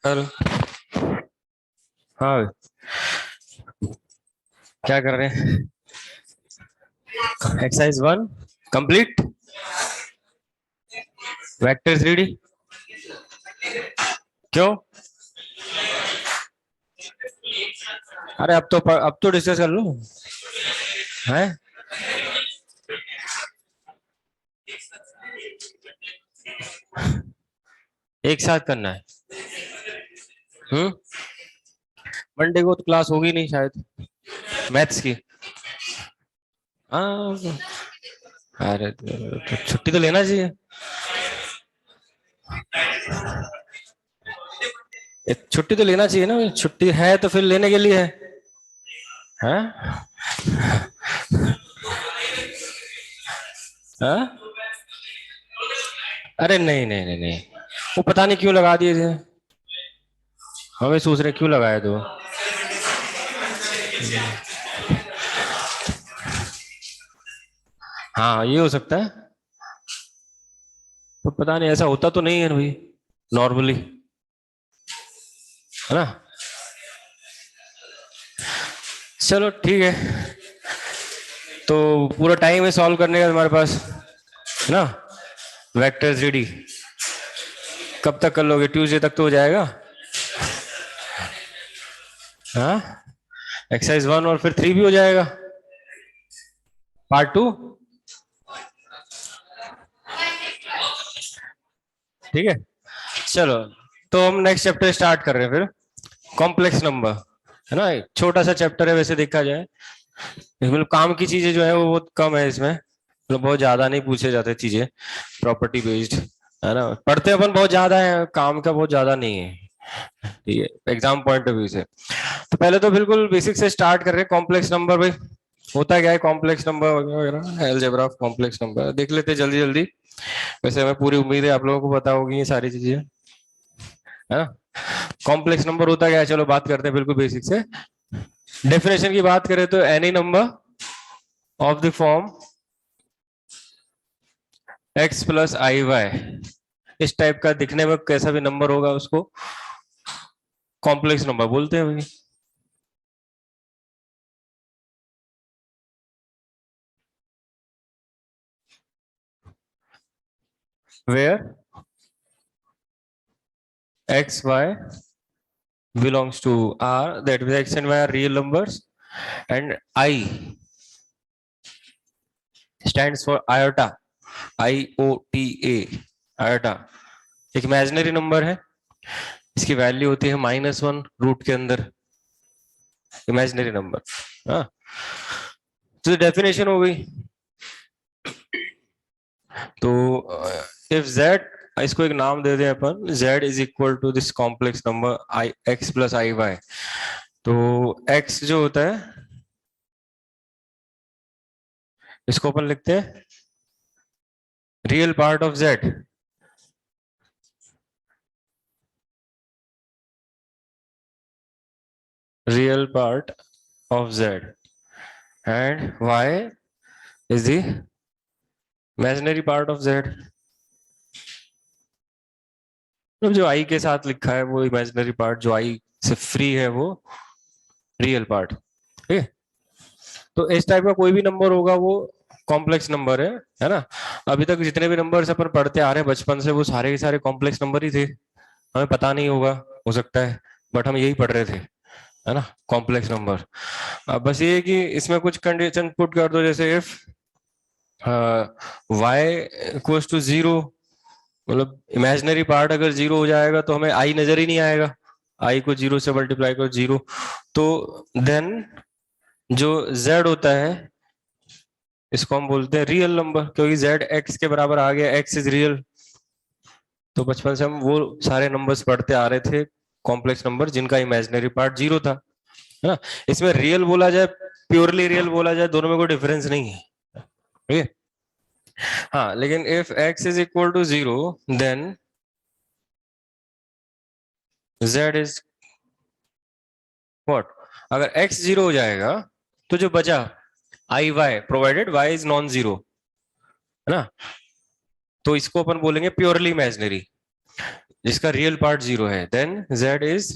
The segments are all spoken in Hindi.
हेलो। हाँ, क्या कर रहे हैं? Exercise 1 complete. Vector 3D। क्यों? अरे अब तो डिस्कस कर लो। हैं? एक साथ करना है। हम्म। मंडे को तो क्लास होगी नहीं शायद, मैथ्स की। हाँ। अरे तो छुट्टी तो लेना चाहिए। छुट्टी तो लेना चाहिए ना, छुट्टी है तो फिर लेने के लिए है। हैं? हाँ? अरे नहीं नहीं नहीं नहीं, वो पता नहीं क्यों लगा दिए थे। हमें सोच रहे क्यों लगाए तो। हाँ, ये हो सकता है। तो पता नहीं, ऐसा होता तो नहीं है भाई, नॉर्मली, है ना। चलो ठीक है। तो पूरा टाइम है सॉल्व करने का तुम्हारे पास, है ना। वेक्टर 3D कब तक कर लोगे? ट्यूसडे तक तो हो जाएगा। हाँ, एक्सरसाइज 1 और फिर 3 भी हो जाएगा, पार्ट 2। ठीक है, चलो। तो हम नेक्स्ट चैप्टर स्टार्ट कर रहे हैं फिर। कॉम्प्लेक्स नंबर, है ना। एक छोटा सा चैप्टर है वैसे देखा जाए। मतलब काम की चीजें जो है वो बहुत कम है इसमें, मतलब बहुत ज्यादा नहीं पूछे जाते चीजें, प्रॉपर्टी बेस्ड, है ना। पढ़ते अपन बहुत ज्यादा है, काम का बहुत ज्यादा नहीं है। ठीक है, एग्जाम पॉइंट ऑफ व्यू से। तो पहले तो बिल्कुल बेसिक से स्टार्ट कर रहे हैं। कॉम्प्लेक्स नंबर भाई होता क्या है? कॉम्प्लेक्स नंबर वगैरह, अलजेब्रा ऑफ कॉम्प्लेक्स नंबर देख लेते हैं जल्दी जल्दी। वैसे हमें पूरी उम्मीद है आप लोगों को पता होगी ये सारी चीजें, है ना। कॉम्प्लेक्स नंबर होता क्या है, चलो बात करते हैं बिल्कुल बेसिक से। डेफिनेशन की बात करें तो any number of the form x plus i y, इस टाइप का दिखने में कैसा भी नंबर होगा उसको कॉम्प्लेक्स नंबर बोलते हैं भाई। Where x y belongs to R, that means x and y are real numbers, and I stands for iota, IOTA, iota एक इमेजिनरी नंबर है। इसकी वैल्यू होती है -1 रूट के अंदर, इमेजिनरी नंबर। हाँ, तो डेफिनेशन हो गई। तो इफ z, इसको एक नाम दे दें अपन, z is equal to this complex number i x plus i y. तो x जो होता है इसको अपन लिखते हैं real part of z, real part of z, and y is the imaginary part of z। तो जो i के साथ लिखा है वो इमेजिनरी पार्ट, जो i से फ्री है वो रियल पार्ट। ठीक है, तो इस टाइप का कोई भी नंबर होगा वो कॉम्प्लेक्स नंबर है ना। अभी तक जितने भी नंबर्स अपन पढ़ते आ रहे हैं बचपन से, वो सारे के सारे कॉम्प्लेक्स नंबर ही थे। हमें पता नहीं होगा, हो सकता है, बट हम यही पढ़ रहे थे, है ना, कॉम्प्लेक्स नंबर। अब बस ये है कि इसमें कुछ कंडीशन पुट कर दो, जैसे इफ y इक्वल्स टू 0, मतलब इमेजिनरी पार्ट अगर 0 हो जाएगा तो हमें i नजर ही नहीं आएगा। i को 0 से मल्टीप्लाई करो 0, तो देन जो z होता है इसको हम बोलते हैं रियल नंबर, क्योंकि z x के बराबर आ गया, x इज रियल। तो बचपन से हम वो सारे नंबर्स पढ़ते आ रहे थे, कॉम्प्लेक्स नंबर जिनका इमेजिनरी पार्ट 0 था, है ना। इसमें रियल बोला जाए, प्योरली रियल बोला जाए, दोनों में कोई डिफरेंस नहीं है, ठीक है। हाँ, लेकिन if x is equal to 0 then z is what. अगर x 0 हो जाएगा तो जो बचा i y, provided y is non zero, है ना, तो इसको अपन बोलेंगे प्योरली इमेजिनरी। जिसका रियल पार्ट जीरो है, then z is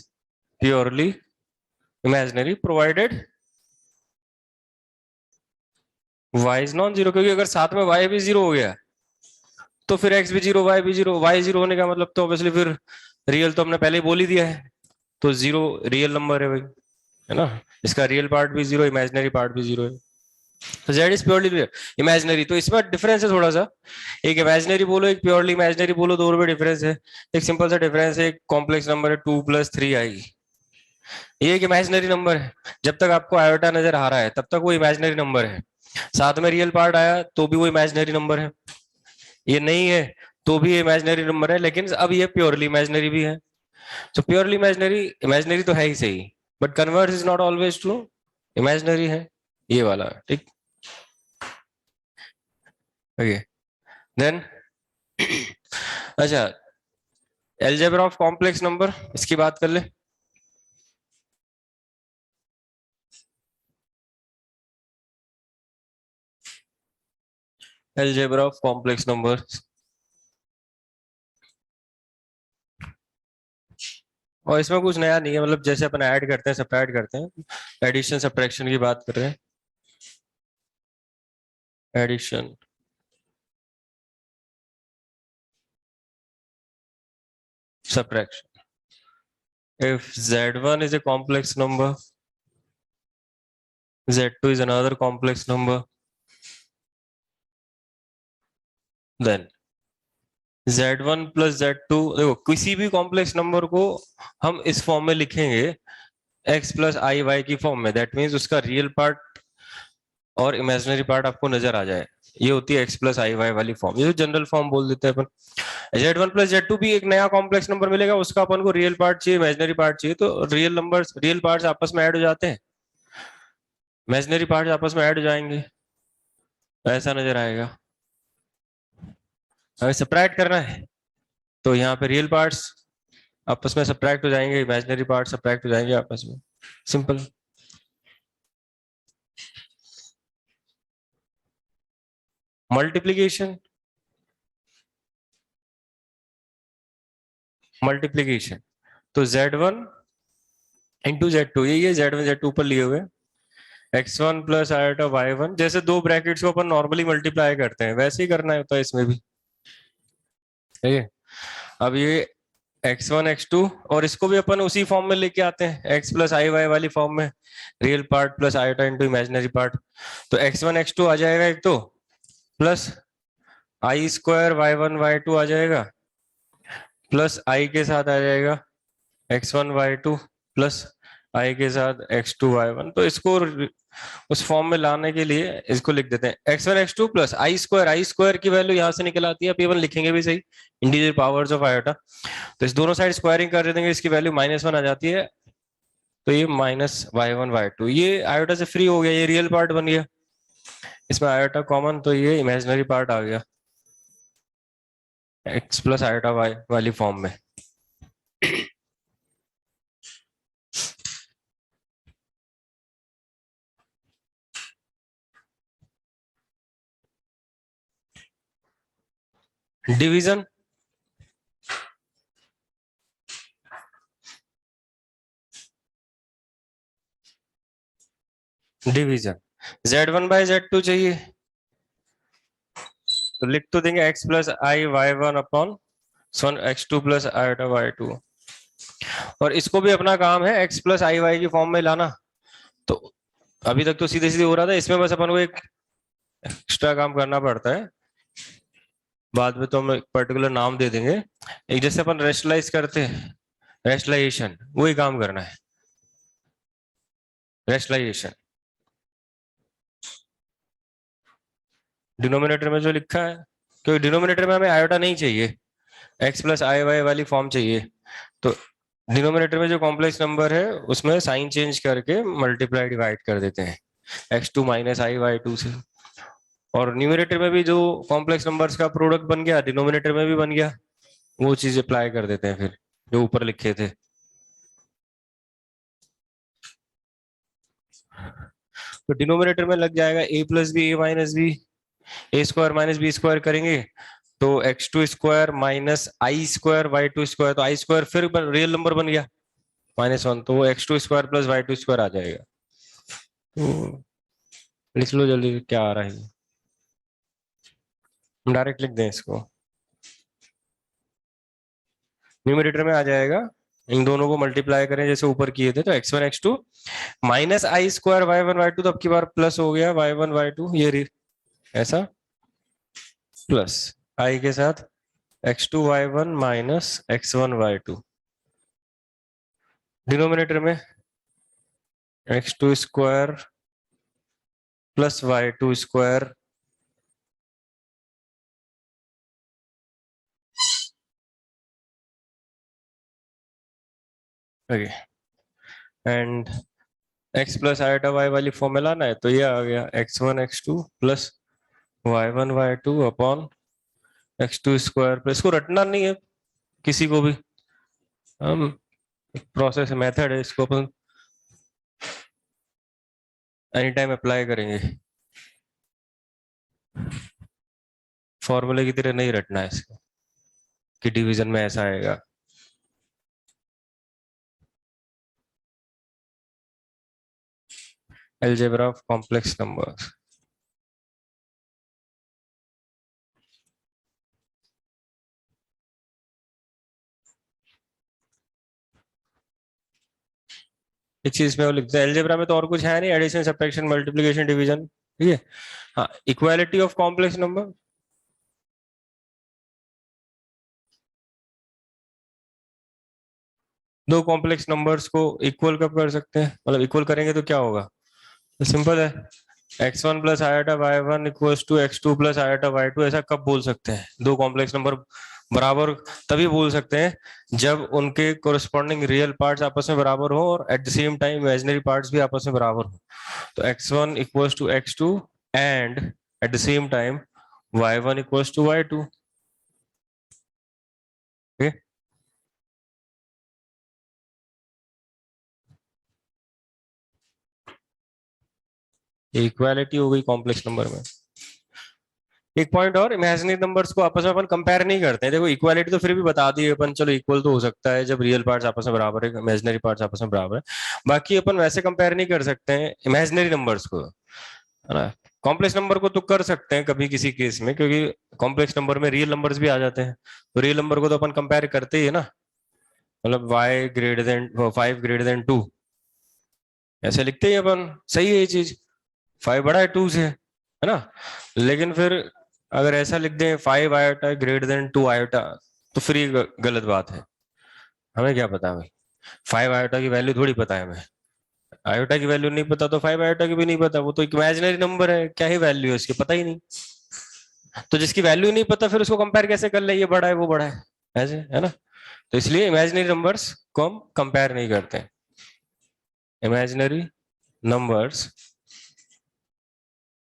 purely imaginary provided y is non zero, क्योंकि अगर साथ में y भी जीरो हो गया तो फिर x भी जीरो, y भी जीरो, y जीरो होने का मतलब तो ऑब्वियसली फिर रियल तो हमने पहले ही बोल ही दिया है, तो जीरो रियल नंबर है भाई, है ना। इसका रियल पार्ट भी जीरो, इमेजिनरी पार्ट भी जीरो है, तो z इज प्योरली इमेजिनरी। तो इसमें डिफरेंस है थोड़ा सा, एक इमेजिनरी बोलो एक प्योरली इमेजिनरी बोलो, दोनों में डिफरेंस है। एक सिंपल सा डिफरेंस है, एक कॉम्प्लेक्स नंबर है 2 + 3i, ये एक इमेजिनरी नंबर है, जब तक आपको आयोटा नजर आ रहा है तब तक वो इमेजिनरी नंबर है, साथ में रियल पार्ट आया तो भी वो इमेजिनरी नंबर है, ये नहीं है तो भी इमेजिनरी नंबर है, लेकिन अब ये प्योरली इमेजिनरी भी है। तो प्योरली इमेजिनरी, इमेजिनरी तो है ही सही, but converse is not always true, imaginary है ये वाला, ठीक। ओके, देन अच्छा, एलजेब्रा ऑफ कॉम्प्लेक्स नंबर, इसकी बात कर ले। एलजेब्रा ऑफ कॉम्प्लेक्स नंबर, और इसमें कुछ नया नहीं है, मतलब जैसे अपन ऐड करते हैं सब्ट्रैक्ट करते हैं, एडिशन सब्ट्रैक्शन की बात कर रहे हैं, addition subtraction. If z1 is a complex number, z2 is another complex number, then z1 plus z2, देखो किसी भी कॉम्प्लेक्स नंबर को हम इस फॉर्म में लिखेंगे x plus i y की फॉर्म में, दैट मीन्स उसका रियल पार्ट और इमेजिनरी पार्ट आपको नजर आ जाए, ये होती है x plus i y वाली फॉर्म, ये जनरल फॉर्म बोल देते हैं अपन। z1 plus z2 भी एक नया कॉम्प्लेक्स नंबर मिलेगा, उसका अपन को रियल पार्ट चाहिए इमेजिनरी पार्ट चाहिए, तो रियल नंबर्स रियल पार्ट्स आपस में ऐड हो जाते हैं, इमेजिनरी पार्ट्स आपस में ऐड हो जाएंगे, ऐसा नजर आएगा। हमें सब्ट्रैक्ट करना है तो यहाँ पे रियल पार्ट्स आपस में सब्ट्रैक्ट हो जाएंगे, इमेजिनरी पार्ट सब्ट्रैक्ट हो जाएंगे आपस में, सिंपल। मल्टीप्लीकेशन, मल्टीप्लीकेशन तो z1 इंटू z2, ये z1 z2 ऊपर लिए हुए, x1 प्लस आयोटा y1, जैसे दो ब्रैकेट्स को अपन नॉर्मली मल्टीप्लाई करते हैं वैसे ही करना होता है इसमें भी, ठीक है। अब ये x1 x2, और इसको भी अपन उसी फॉर्म में लेके आते हैं x प्लस आई वाई वाली फॉर्म में, real part plus iota into imaginary part, तो x1 x2 आ जाएगा एक, तो प्लस आई स्क्वायर y1 y2 आ जाएगा, प्लस आई के साथ आ जाएगा x1 y2 प्लस आई के साथ x2 y1, तो इसको उस फॉर्म में लाने के लिए इसको लिख देते हैं x1 x2 प्लस आई स्क्वायर की वैल्यू यहाँ से निकल आती है, अब अपन लिखेंगे भी सही, इंटीजर पावर्स ऑफ आयोटा, तो इस दोनों साइड स्क्वायरिंग कर देंगे, इसकी वैल्यू -1 आ जाती है, तो ये -y1 y2, ये आयोटा से फ्री हो गया, ये रियल पार्ट बन गया, इसमें आयोटा कॉमन, तो ये इमेजिनरी पार्ट आ गया x प्लस आयोटा y वाली फॉर्म में। Division, division z1 by z2 चाहिए, तो लिख तो देंगे x plus i y1 upon x2 plus iota y2, और इसको भी अपना काम है x प्लस आई वाई की फॉर्म में लाना, तो अभी तक तो सीधे सीधे हो रहा था, इसमें बस अपन को एक एक्स्ट्रा काम करना पड़ता है, बाद में तो हम एक पर्टिकुलर नाम दे देंगे, एक जैसे अपन रेशनलाइज करते हैं, रेशनलाइजेशन वही काम करना है, रेशनलाइजेशन, डिनोमिनेटर में जो लिखा है, क्योंकि डिनोमिनेटर में हमें आयोटा नहीं चाहिए, x प्लस आई वाई वाली फॉर्म चाहिए, तो डिनोमिनेटर में जो कॉम्प्लेक्स नंबर है उसमें साइन चेंज करके मल्टीप्लाई डिवाइड कर देते हैं x2 minus I Y to से, और न्यूमरेटर में भी जो कॉम्प्लेक्स नंबर्स का प्रोडक्ट बन गया डिनोमिनेटर में भी बन गया, वो चीज अप्लाई कर देते हैं फिर जो ऊपर लिखे थे। तो डिनोमिनेटर में लग जाएगा a plus b a minus b, a square minus b square करेंगे तो x2 minus i square y2, तो आई स्क्वायर फिर रियल नंबर बन गया -1, तो वो x2 प्लस y2 आ जाएगा। तो लिख लो जल्दी क्या आ रहा है, हम डायरेक्ट लिख दें इसको, न्यूमरेटर में आ जाएगा, इन दोनों को मल्टीप्लाई करें जैसे ऊपर किए थे, तो x1 x2 minus i square y1 y2, तो अब की बार प्लस हो गया y1 y2, ऐसा प्लस आई के साथ x2 y1 minus x1 y2, denominator में x2 plus y2, okay, and x plus iota y वाली फॉर्मूला ना है, तो ये आ गया x1 x2 plus y1 y2 upon x2 plus, इसको रटना नहीं है किसी को भी, हम प्रोसेस मेथड है, इसको अपन एनी टाइम अप्लाई करेंगे, फॉर्मूले की तरह नहीं रटना है इसको कि डिवीजन में ऐसा आएगा। अलजेब्रा ऑफ कॉम्प्लेक्स नंबर्स, इस चीज में वो लिखते हैं, अलजेब्रा में तो और कुछ है नहीं, एडिशन सब्ट्रैक्शन मल्टीप्लिकेशन डिवीजन, ठीक है। हाँ, इक्वालिटी ऑफ कॉम्प्लेक्स नंबर, दो कॉम्प्लेक्स नंबर्स को इक्वल कब कर सकते हैं, मतलब इक्वल करेंगे तो क्या होगा, तो सिंपल है, x1 plus iota y1 equals to x2 plus iota y2, ऐसा कब बोल सकते हैं, दो कॉम्प्लेक्स नंबर बराबर तभी बोल सकते हैं जब उनके कोरिस्पॉन्डिंग रियल पार्ट्स आपस में बराबर हो और at the same time imaginary parts भी आपस में बराबर हो, तो x1 equals to x2 and at the same time y1 equals to y2, ठीक है, इक्वालिटी हो गई कॉम्प्लेक्स नंबर में। एक पॉइंट और, इमेजिनरी नंबर्स को आपस में अपन कंपेयर नहीं करते हैं, देखो इक्वालिटी तो फिर भी बता दी अपन, चलो इक्वल तो हो सकता है जब रियल पार्ट्स आपस में बराबर है, इमेजिनरी पार्ट्स आपस में बराबर है, बाकी अपन वैसे कंपेयर नहीं कर सकते हैं इमेजिनरी नंबर्स को, है ना। कॉम्प्लेक्स नंबर को तो कर सकते हैं कभी किसी केस में, क्योंकि कॉम्प्लेक्स नंबर में रियल नंबर्स भी आ जाते हैं, तो रियल नंबर को तो अपन कंपेयर करते ही है ना, मतलब y greater then 5 greater than 2, ऐसे लिखते ही अपन, सही है ये चीज, 5 बड़ा है 2 से, है ना, लेकिन फिर अगर ऐसा लिख दें 5 आयोटा ग्रेटर देन 2 आयोटा, तो फिर ये गलत बात है, हमें क्या पता भाई, 5 आयोटा की वैल्यू थोड़ी पता है हमें, आयोटा की वैल्यू नहीं पता तो 5 आयोटा की भी नहीं पता, वो तो एक इमेजिनरी नंबर है, क्या ही वैल्यू है उसकी पता ही नहीं, तो जिसकी वैल्यू नहीं पता फिर उसको कंपेयर कैसे कर ले, ये बड़ा है वो बड़ा है, ऐसे है ना, तो इसलिए इमेजिनरी नंबर्स को हम कंपेयर नहीं करते, imaginary numbers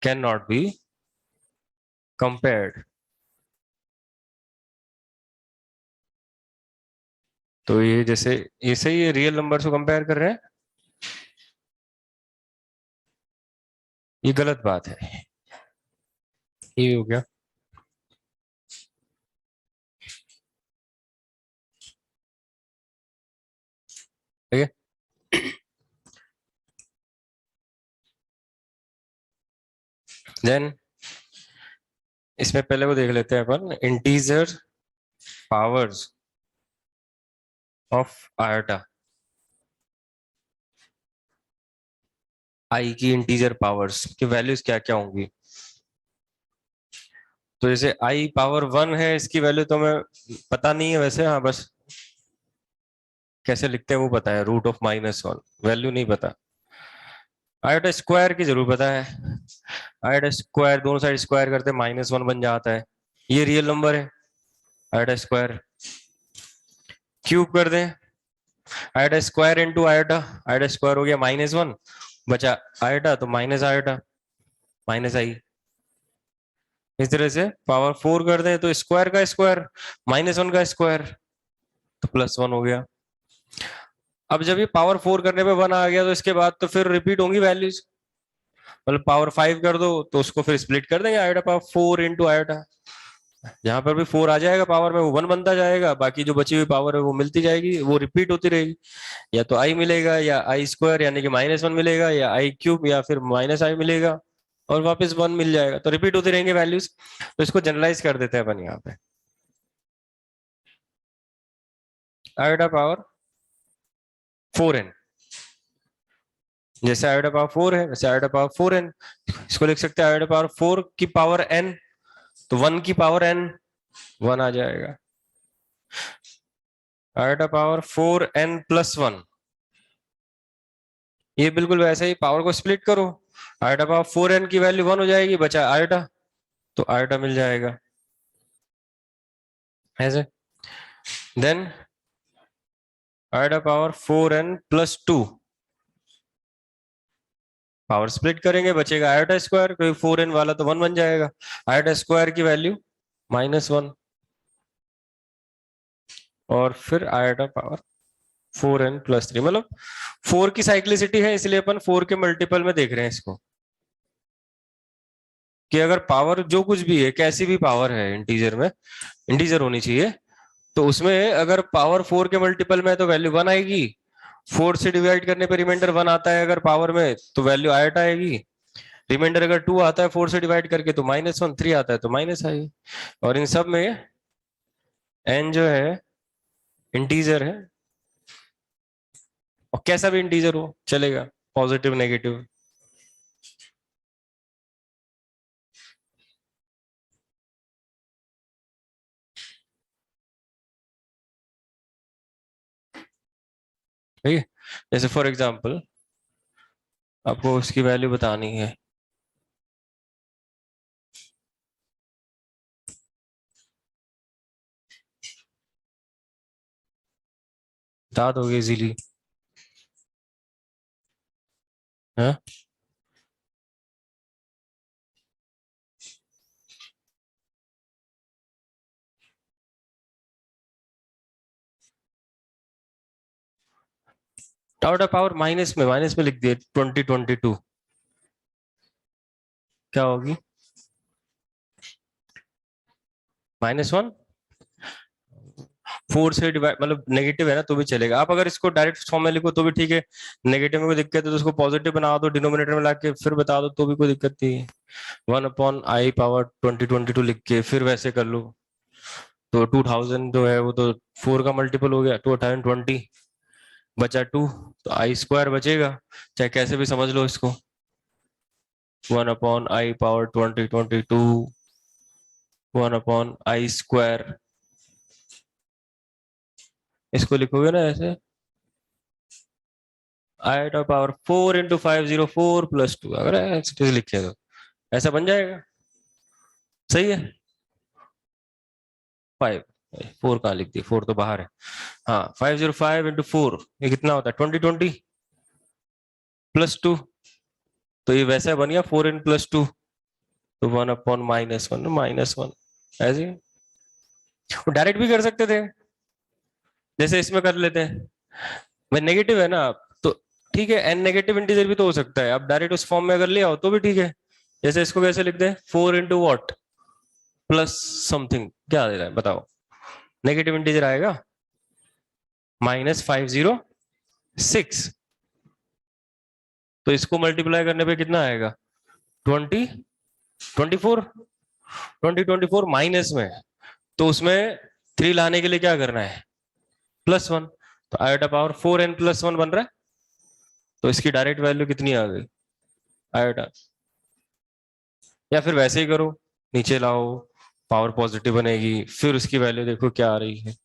can not be compared, तो ये जैसे ये सही है, रियल नंबर्स को कंपेयर कर रहे हैं, ये गलत बात है, ये हो गया, ठीक है। देन इसमें पहले वो देख लेते हैं अपन, इंटीजर पावर्स ऑफ आयोटा, आई की इंटीजर पावर्स की वैल्यूज क्या क्या होंगी, तो जैसे आई पावर 1 है, इसकी वैल्यू तो हमें पता नहीं है वैसे, हाँ बस कैसे लिखते हैं वो पता है, √(-1), वैल्यू नहीं पता, आयोटा स्क्वायर की जरूर पता है, आयोटा स्क्वायर दोनों साइड स्क्वायर करते -1 बन जाता है, ये रियल नंबर है, आयोटा स्क्वायर क्यूब कर दें, iota square into iota, iota square हो गया -1, बचा आयोटा तो माइनस आयोटा माइनस आई, इस तरह से पावर 4 कर दें तो स्क्वायर का स्क्वायर -1 का स्क्वायर, तो +1 हो गया। अब जब ये पावर 4 करने पे 1 आ गया तो इसके बाद तो फिर रिपीट होंगी वैल्यूज, मतलब पावर 5 कर दो तो उसको फिर स्प्लिट कर देंगे, आयोटा पावर 4 इंटू आयोटा, जहां पर भी 4 आ जाएगा पावर में वो 1 बनता जाएगा, बाकी जो बची हुई पावर है वो मिलती जाएगी, वो रिपीट होती रहेगी। या तो आई मिलेगा या आई स्क्वायर यानी कि -1 मिलेगा, या आई क्यूब या फिर -i मिलेगा, और वापस 1 मिल जाएगा। तो रिपीट होती रहेंगे वैल्यूज। तो इसको जनरलाइज कर देते हैं अपन यहाँ पे, आयोटा पावर 4n। जैसे आयोटा पावर 4 है वैसे आयोटा पावर 4n। इसको लिख सकते हैं आयोटा पावर 4 की पावर n, तो 1 की पावर n 1 आ जाएगा। आयोटा पावर 4n प्लस 1, ये बिल्कुल वैसे ही पावर को स्प्लिट करो, आयोटा पावर 4n की वैल्यू 1 हो जाएगी, बचा आयोटा, तो आयोटा मिल जाएगा ऐसे। Then iota power 4n plus 2, power split करेंगे, बचेगा आयोटा स्क्वायर, क्योंकि 4n वाला तो 1 बन जाएगा, आयोटा स्क्वायर की वैल्यू -1, और फिर आयोटा पावर 4n प्लस 3। मतलब 4 की साइक्लिसिटी है, इसलिए अपन 4 के मल्टीपल में देख रहे हैं इसको, कि अगर पावर जो कुछ भी है, कैसी भी पावर है इंटीजर में, इंटीजर होनी चाहिए, तो उसमें अगर पावर 4 के मल्टीपल में है तो वैल्यू 1 आएगी, 4 से डिवाइड करने पे रिमाइंडर 1 आता है अगर पावर में, तो वैल्यू आयोटा आएगी, रिमाइंडर अगर 2 आता है 4 से डिवाइड करके तो -1, 3 आता है तो माइनस आएगी। और इन सब में n जो है इंटीजर है, और कैसा भी इंटीजर हो चलेगा, पॉजिटिव नेगेटिव। ठीक है, जैसे फॉर एग्जांपल आपको उसकी वैल्यू बतानी है, बता दोगे इजीली? हाँ, टाउ पावर माइनस में लिख दिए 2022, क्या होगी? -1, 4 से डिवाइड, मतलब नेगेटिव है ना तो भी चलेगा, आप अगर इसको डायरेक्ट फॉर्म में लिखो तो भी ठीक है, नेगेटिव में कोई दिक्कत है तो उसको पॉजिटिव बना दो, डिनोमिनेटर में लाके फिर बता दो तो भी कोई दिक्कत नहीं है। 1/i पावर 2022 लिख के फिर वैसे कर लो, तो 2000 जो है वो तो 4 का मल्टीपल हो गया, 2020 बचा 2, तो आई स्क्वायर बचेगा, चाहे कैसे भी समझ लो इसको, 1/i पावर 2022, 1/i स्क्वायर, इसको लिखोगे ना ऐसे, आयोटा पावर 4 × 504 + 2, अगर ऐसे लिखे तो ऐसा बन जाएगा, सही है। 5, 4 कहाँ लिख दिया, 4 तो बाहर है, हाँ 505 × 4, ये कितना होता है 2020 + 2, तो ये वैसा बन गया 4n + 2, तो 1/-1 ऐसे डायरेक्ट भी कर सकते थे, जैसे इसमें कर लेते हैं, भाई नेगेटिव है ना, तो ठीक है, n नेगेटिव इंटीजर भी तो हो सकता है, आप डायरेक्ट उस फॉर्म में अगर ले आओ तो भी ठीक है। जैसे इसको कैसे लिखते हैं, 4 × व्हाट प्लस समथिंग, क्या दे रहा है बताओ, नेगेटिव इंटीजर आएगा, -506, तो इसको मल्टीप्लाई करने पे कितना आएगा, 24, 2024 माइनस में, तो उसमें 3 लाने के लिए क्या करना है, +1, तो आयोटा पावर 4n + 1 बन रहा है, तो इसकी डायरेक्ट वैल्यू कितनी आ गई आयोटा, या फिर वैसे ही करो, नीचे लाओ, पावर पॉजिटिव बनेगी, फिर उसकी वैल्यू देखो क्या आ रही है,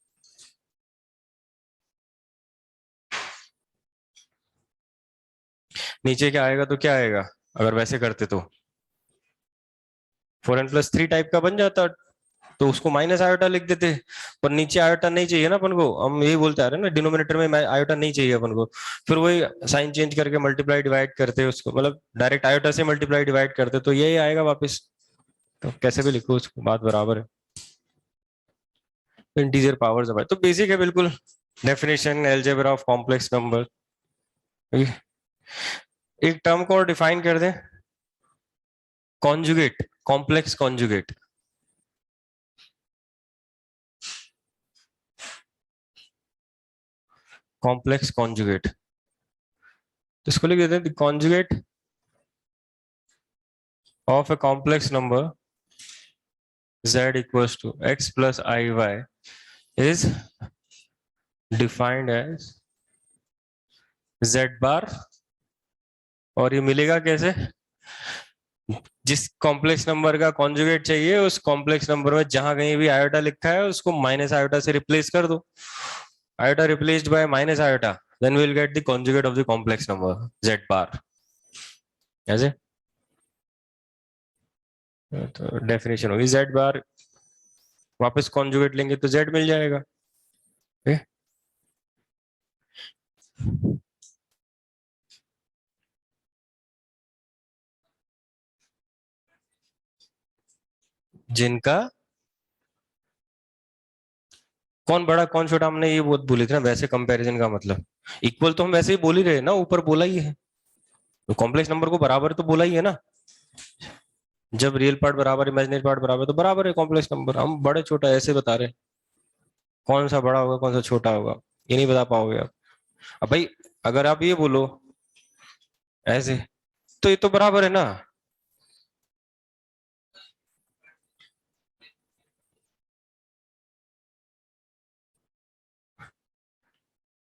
नीचे क्या आएगा तो क्या आएगा, अगर वैसे करते तो 4n + 3 टाइप का बन जाता, तो उसको माइनस आयोटा लिख देते, पर नीचे आयोटा नहीं चाहिए ना अपन को, हम यही बोलते आ रहे हैं ना, डिनोमिनेटर में आयोटा नहीं चाहिए अपन को, फिर वही साइन चेंज करके मल्टीप्लाई डिवाइड करते हैं उसको, मतलब डायरेक्ट आयोटा से मल्टीप्लाई डिवाइड करते, तो यही आएगा वापस, तो कैसे भी लिखो उसको बात बराबर है, इंटीजर पावर्स है तो बेसिक है बिल्कुल, definition algebra of complex number. एक टर्म को और डिफाइन कर दें, conjugate, complex conjugate, complex conjugate, तो इसको लिख देते हैं, the conjugate of a complex number z equals to x plus iy is defined as z bar। और ये मिलेगा कैसे? जिस कॉम्प्लेक्स नंबर का कॉन्जुगेट चाहिए उस कॉम्प्लेक्स नंबर में जहां कहीं भी आयोटा लिखा है उसको माइनस आयोटा से रिप्लेस कर दो। Iota replaced by minus iota, then we will get the conjugate of the complex number z bar. ऐसे तो डेफिनेशन होगी z बार, वापस कॉन्जुगेट लेंगे तो z मिल जाएगा। okay? जिनका कौन बड़ा कौन छोटा, हमने ये बहुत बोले थे ना, वैसे कंपैरिजन का मतलब इक्वल तो हम वैसे ही बोल ही रहे ना, ऊपर बोला ही है, तो कॉम्प्लेक्स नंबर को बराबर तो बोला ही है ना। जब रियल पार्ट बराबर इमेजिनरी पार्ट बराबर तो बराबर है कॉम्प्लेक्स नंबर। हम बड़े छोटा ऐसे बता रहे हैं, कौन सा बड़ा होगा कौन सा छोटा होगा ये नहीं बता पाओगे आप। अब भाई अगर आप ये बोलो ऐसे तो ये तो बराबर है ना।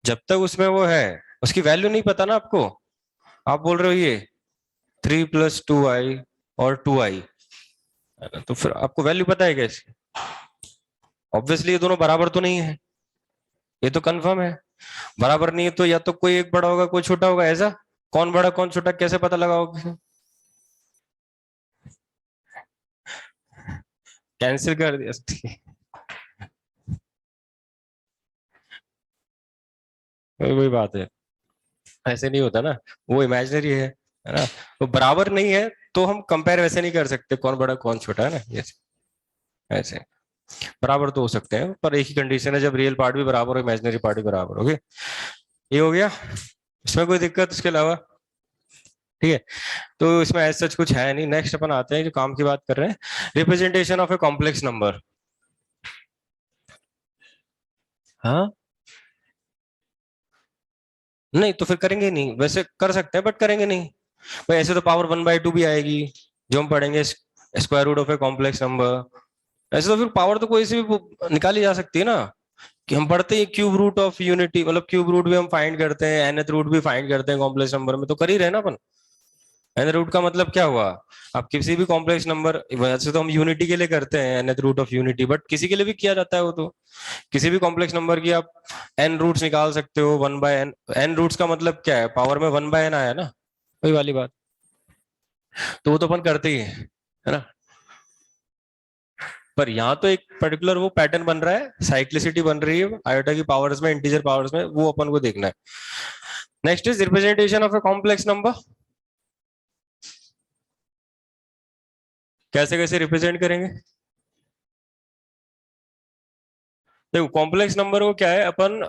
जब तक उसमें वो है, उसकी वैल्यू नहीं पता ना आपको, आप बोल रहे हो ये 3 + 2i और 2i, तो फिर आपको वैल्यू पता है कैसे? ऑब्वियसली ये दोनों बराबर तो नहीं है, ये तो कंफर्म है। बराबर नहीं है तो या तो कोई एक बड़ा होगा कोई छोटा होगा, ऐसा कौन बड़ा कौन छोटा कैसे पता लगाओगे? कैंसिल कर दिया। वही बात है, ऐसे नहीं होता ना, वो इमेजिनरी है ना, तो बराबर नहीं है तो हम कंपेयर वैसे नहीं कर सकते कौन बड़ा कौन छोटा, है ना ये ऐसे। बराबर तो हो सकते हैं पर एक ही कंडीशन है, जब रियल पार्ट भी बराबर हो इमेजिनरी पार्ट भी बराबर। ओके, ये हो गया, इसमें कोई दिक्कत इसके अलावा? ठीक है, तो इसमें ऐसा सच कुछ है नहीं। नेक्स्ट अपन आते हैं जो काम की बात कर रहे हैं, representation of a complex number. हाँ, नहीं तो फिर करेंगे नहीं, वैसे कर सकते हैं बट करेंगे नहीं भाई। ऐसे तो पावर 1/2 भी आएगी जो हम पढ़ेंगे, square root of a complex number. ऐसे तो फिर पावर तो कोई से भी निकाली जा सकती है ना, कि हम पढ़ते हैं क्यूब रूट ऑफ यूनिटी, मतलब क्यूब रूट भी हम फाइंड करते हैं, nth रूट भी फाइंड करते हैं कॉम्प्लेक्स नंबर में, तो कर ही रहे ना अपन। nth रूट का मतलब क्या हुआ? आप किसी भी कॉम्प्लेक्स नंबर, वैसे तो हम यूनिटी के लिए करते हैं nth root of unity, but किसी के लिए भी किया जाता है वो तो। किसी भी कॉम्प्लेक्स नंबर की आप n रूट्स निकाल सकते हो, 1/n। n रूट्स का मतलब क्या है? पावर में 1/n आया ना, वही वाली बात। तो वो तो अपन करते ही है ना। पर यहाँ तो एक पर्टिकुलर वो पैटर्न बन रहा है, साइक्लिसिटी बन रही है आयोटा की पावर्स में, इंटीजर पावर्स में, वो अपन को देखना है। Next is representation of a complex number. कैसे कैसे रिप्रेजेंट करेंगे? देखो कॉम्प्लेक्स नंबर को क्या है, अपन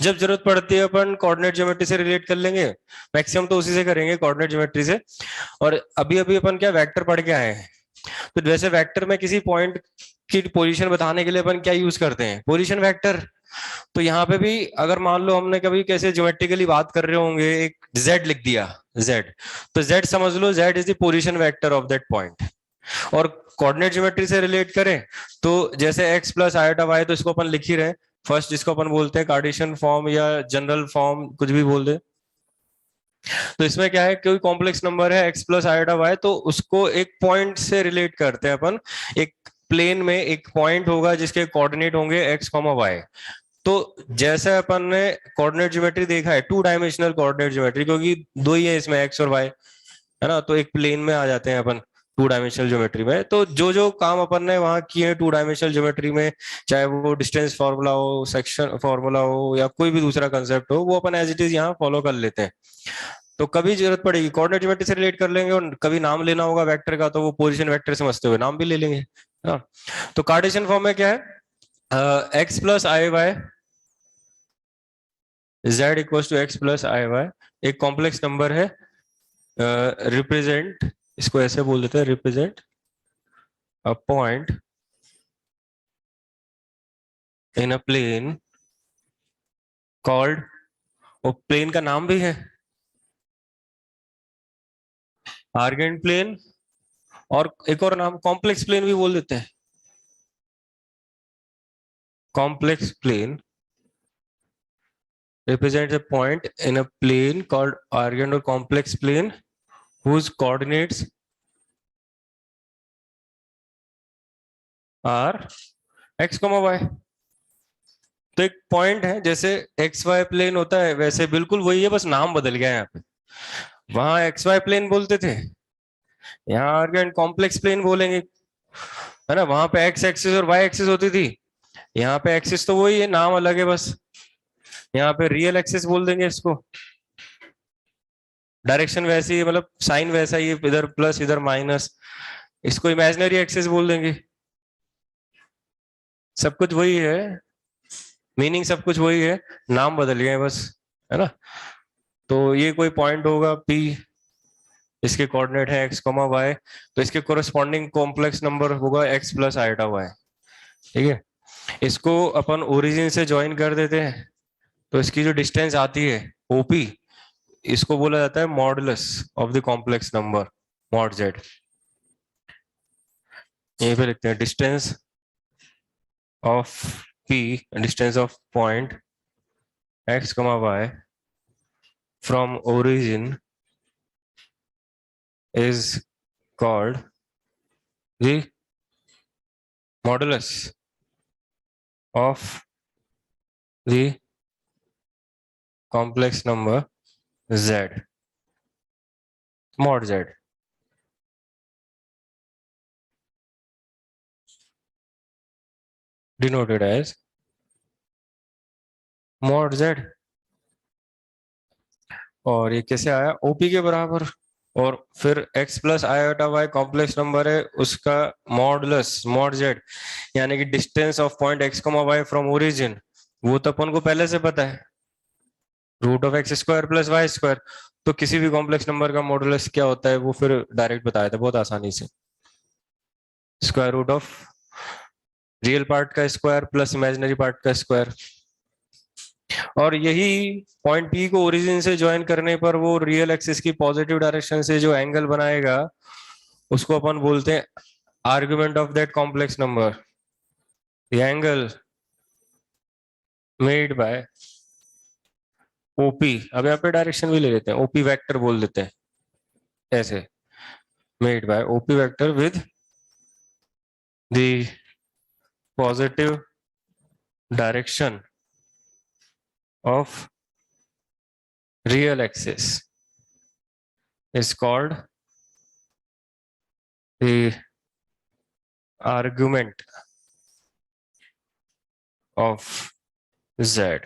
जब जरूरत पड़ती है अपन कोऑर्डिनेट ज्योमेट्री से रिलेट कर लेंगे, मैक्सिमम तो उसी से करेंगे कोऑर्डिनेट ज्योमेट्री से। और अभी अभी अपन क्या वेक्टर पढ़ के आए हैं, तो जैसे वेक्टर में किसी पॉइंट की पोजीशन बताने के लिए अपन क्या यूज करते हैं? Position vector. तो यहाँ पे भी अगर मान लो हमने कभी कैसे ज्योमेट्रिकली बात कर रहे होंगे, एक z लिख दिया, z, तो z समझ लो z is the position vector of that point. और कोऑर्डिनेट ज्योमेट्री से रिलेट करें तो जैसे x + आयोटा y, तो इसको अपन लिख ही रहे, फर्स्ट जिसको अपन बोलते हैं कार्टेशियन फॉर्म या जनरल फॉर्म, कुछ भी बोल दे। तो इसमें क्या है, कोई कॉम्प्लेक्स नंबर है x + आयोटा y, तो उसको एक पॉइंट से रिलेट करते हैं अपन। एक प्लेन में एक पॉइंट होगा जिसके कोऑर्डिनेट होंगे x, y। तो जैसे अपन ने कोऑर्डिनेट ज्योमेट्री देखा है, 2 डायमेंशनल कोऑर्डिनेट ज्योमेट्री, क्योंकि दो ही है इसमें x और y, है ना, तो एक प्लेन में आ जाते हैं अपन 2 डायमेंशनल ज्योमेट्री में। तो जो जो काम अपन ने वहां किए हैं 2 डायमेंशनल ज्योमेट्री में, चाहे वो डिस्टेंस फार्मूला हो, सेक्शन फार्मूला हो, या कोई भी दूसरा कंसेप्ट हो, वो अपन एज इट इज यहाँ फॉलो कर लेते हैं। तो कभी जरूरत पड़ेगी कोऑर्डिनेट ज्योमेट्री से रिलेट कर लेंगे, और कभी नाम लेना होगा वेक्टर का तो वो पोजीशन वेक्टर समझते हुए नाम भी ले लेंगे। हाँ, तो कार्टेशियन फॉर्म में क्या है, x + iy, z = x + iy एक कॉम्प्लेक्स नंबर है। रिप्रेजेंट, इसको ऐसे बोल देते हैं, represent a point in a plane called और प्लेन का नाम भी है आर्गेंट प्लेन, और एक और नाम कॉम्प्लेक्स प्लेन भी बोल देते हैं। Complex plane represents a point in a plane called Argand or complex plane whose coordinates are x, y। तो एक पॉइंट है, जैसे एक्स वाई प्लेन होता है वैसे बिल्कुल वही है, बस नाम बदल गया है यहाँ पे। वहां एक्स वाई प्लेन बोलते थे, यहाँ आर्गेंट कॉम्प्लेक्स प्लेन बोलेंगे, है ना। वहां पे एक्स एक्सिस और वाई एक्सिस होती थी, यहाँ पे एक्सिस तो वही है, नाम अलग है बस। यहाँ पे रियल एक्सिस बोल देंगे इसको, डायरेक्शन वैसी है, मतलब साइन वैसा ही है, इधर प्लस इधर माइनस। इसको इमेजिनरी एक्सिस बोल देंगे। सब कुछ वही है, मीनिंग सब कुछ वही है, नाम बदल गए हैं बस, है ना। तो ये कोई पॉइंट होगा P, इसके कोऑर्डिनेट है x, y, तो इसके कोरिस्पॉन्डिंग कॉम्प्लेक्स नंबर होगा x प्लस आइटा y। ठीक है, इसको अपन ओरिजिन से ज्वाइन कर देते हैं, तो इसकी जो डिस्टेंस आती है OP, इसको बोला जाता है modulus of the complex number, mod z। यहीं पे लिखते हैं distance of P, distance of point x, y from origin is called the modulus of the complex number z, mod z। denoted as mod z। और ये कैसे आया OP के बराबर, और फिर x plus iota y complex number है, उसका मॉडुलस मॉड z, यानी कि distance of point x, y from origin, वो तो अपन को पहले से पता है, root of x square plus y square. तो किसी भी कॉम्प्लेक्स नंबर का मॉडुलस क्या होता है वो फिर डायरेक्ट बताया था बहुत आसानी से, square root of real part का स्क्वायर प्लस इमेजिनरी पार्ट का स्क्वायर। और यही पॉइंट P को ओरिजिन से ज्वाइन करने पर वो रियल एक्सिस की पॉजिटिव डायरेक्शन से जो एंगल बनाएगा उसको अपन बोलते हैं argument of that complex number, the angle made by OP। अब यहाँ पे डायरेक्शन भी ले लेते हैं, OP वेक्टर बोल देते हैं ऐसे, made by OP vector with the positive direction of real axis is called the argument of z।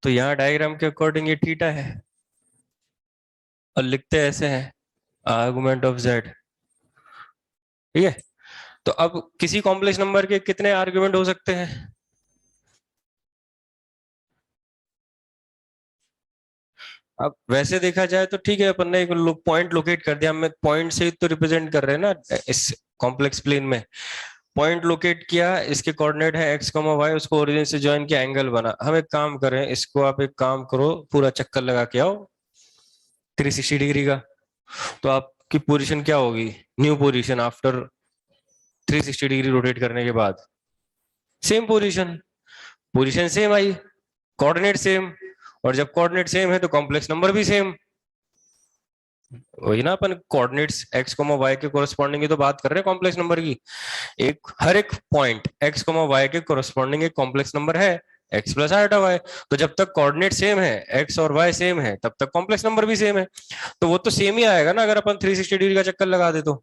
तो यहाँ डायग्राम के अकॉर्डिंग ये थीटा है, और लिखते ऐसे हैं आर्गुमेंट ऑफ z। ठीक है, तो अब किसी कॉम्प्लेक्स नंबर के कितने आर्गुमेंट हो सकते हैं? अब वैसे देखा जाए तो ठीक है, अपन ने एक पॉइंट लोकेट कर दिया, हम पॉइंट से तो रिप्रेजेंट कर रहे हैं ना इस कॉम्प्लेक्स प्लेन में। पॉइंट लोकेट किया, इसके कोऑर्डिनेट है x, y, उसको ओरिजिन से ज्वाइन किया, एंगल बना। हम एक काम करें, इसको आप एक काम करो, पूरा चक्कर लगा के आओ 360 डिग्री का, तो आपकी पोजीशन क्या होगी, new position after 360 degree rotate करने के बाद, सेम पोजीशन, पोजीशन सेम आई, कोऑर्डिनेट सेम, और जब कोऑर्डिनेट सेम है तो कॉम्प्लेक्स नंबर भी सेम। वही ना, अपन कोऑर्डिनेट्स x, y के कोरस्पॉन्डिंग की तो बात कर रहे हैं कॉम्प्लेक्स नंबर की। एक हर एक पॉइंट x, y के कोरस्पॉन्डिंग एक कॉम्प्लेक्स नंबर है x प्लस आयोटा y। तो जब तक कोऑर्डिनेट सेम है, x और y सेम है, तब तक कॉम्प्लेक्स नंबर भी सेम है। तो वो तो सेम ही आएगा ना, अगर अपन 360 डिग्री का चक्कर लगा दे तो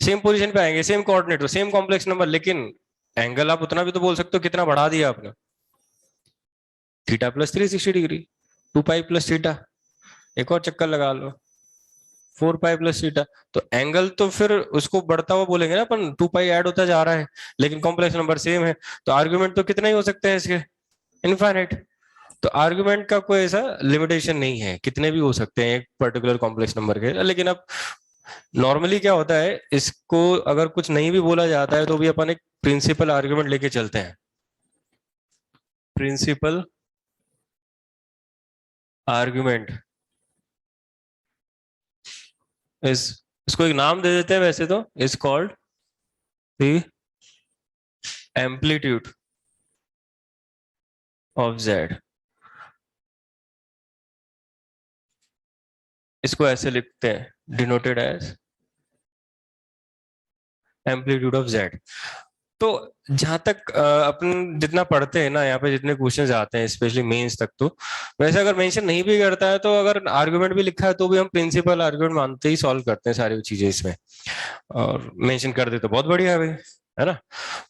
सेम पोजीशन पे आएंगे, same coordinate, same complex number. लेकिन एंगल आप उतना भी तो बोल सकते हो, कितना बढ़ा दिया आपने, theta plus 360 degree, 2 pi plus theta, एक और चक्कर लगा लो 4 पाई प्लस थीटा। तो एंगल तो फिर उसको बढ़ता हुआ बोलेंगे ना अपन, 2 पाई ऐड होता जा रहा है, लेकिन कॉम्प्लेक्स नंबर सेम है, तो आर्गुमेंट तो कितने ही हो सकते हैं इसके, इनफाइनाइट। तो आर्गुमेंट का कोई ऐसा लिमिटेशन नहीं है, कितने भी हो सकते हैं एक पर्टिकुलर कॉम्प्लेक्स नंबर के। लेकिन अब नॉर्मली क्या होता है, इसको अगर कुछ नहीं भी बोला जाता है तो भी अपन एक प्रिंसिपल आर्ग्यूमेंट लेके चलते हैं। प्रिंसिपल आर्ग्यूमेंट इस इसको एक नाम दे देते हैं वैसे तो, is called the amplitude of z. इसको ऐसे लिखते हैं, denoted as amplitude of z. तो जहां तक अपन जितना पढ़ते हैं ना, यहाँ पे जितने क्वेश्चंस आते हैं स्पेशली मेंस तक, तो वैसे अगर मेंशन नहीं भी करता है तो अगर आर्गुमेंट भी लिखा है तो भी हम प्रिंसिपल आर्गुमेंट मानते ही सॉल्व करते हैं सारी चीजें इसमें, और मेंशन कर दे तो बहुत बढ़िया है भाई, है ना।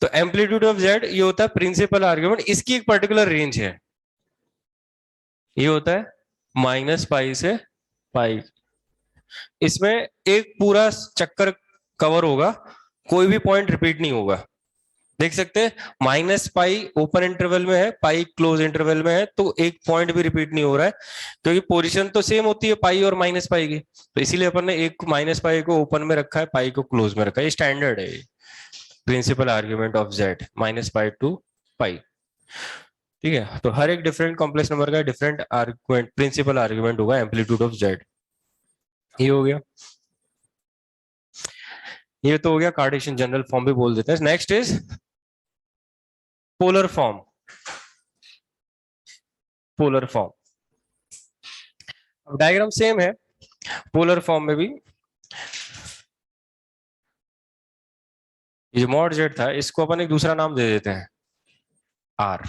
तो एम्पलीट्यूड ऑफ जेड ये होता है प्रिंसिपल आर्गुमेंट, इसकी एक पर्टिकुलर रेंज है, ये होता है -पाई से पाई। इसमें एक पूरा चक्कर कवर होगा, कोई भी पॉइंट रिपीट नहीं होगा। देख सकते हैं -पाई ओपन इंटरवल में है, पाई क्लोज इंटरवल में है, तो एक पॉइंट भी रिपीट नहीं हो रहा है, क्योंकि पोजीशन तो सेम होती है पाई और -पाई की, तो इसीलिए अपन ने एक -पाई को ओपन में रखा है, पाई को क्लोज में रखा है, ये स्टैंडर्ड है principal argument of z -pi to pi. ठीक है, तो हर एक डिफरेंट कॉम्प्लेक्स नंबर का डिफरेंट आर्गुमेंट प्रिंसिपल आर्ग्यूमेंट होगा एम्पलीट्यूड ऑफ जेड। ये हो गया, ये तो हो गया कार्टेशियन जनरल फॉर्म भी बोल देते हैं। Next is polar form. Polar form, अब डायग्राम सेम है पोलर फॉर्म में भी। ये जो मॉड जेड था इसको अपन एक दूसरा नाम दे देते हैं आर।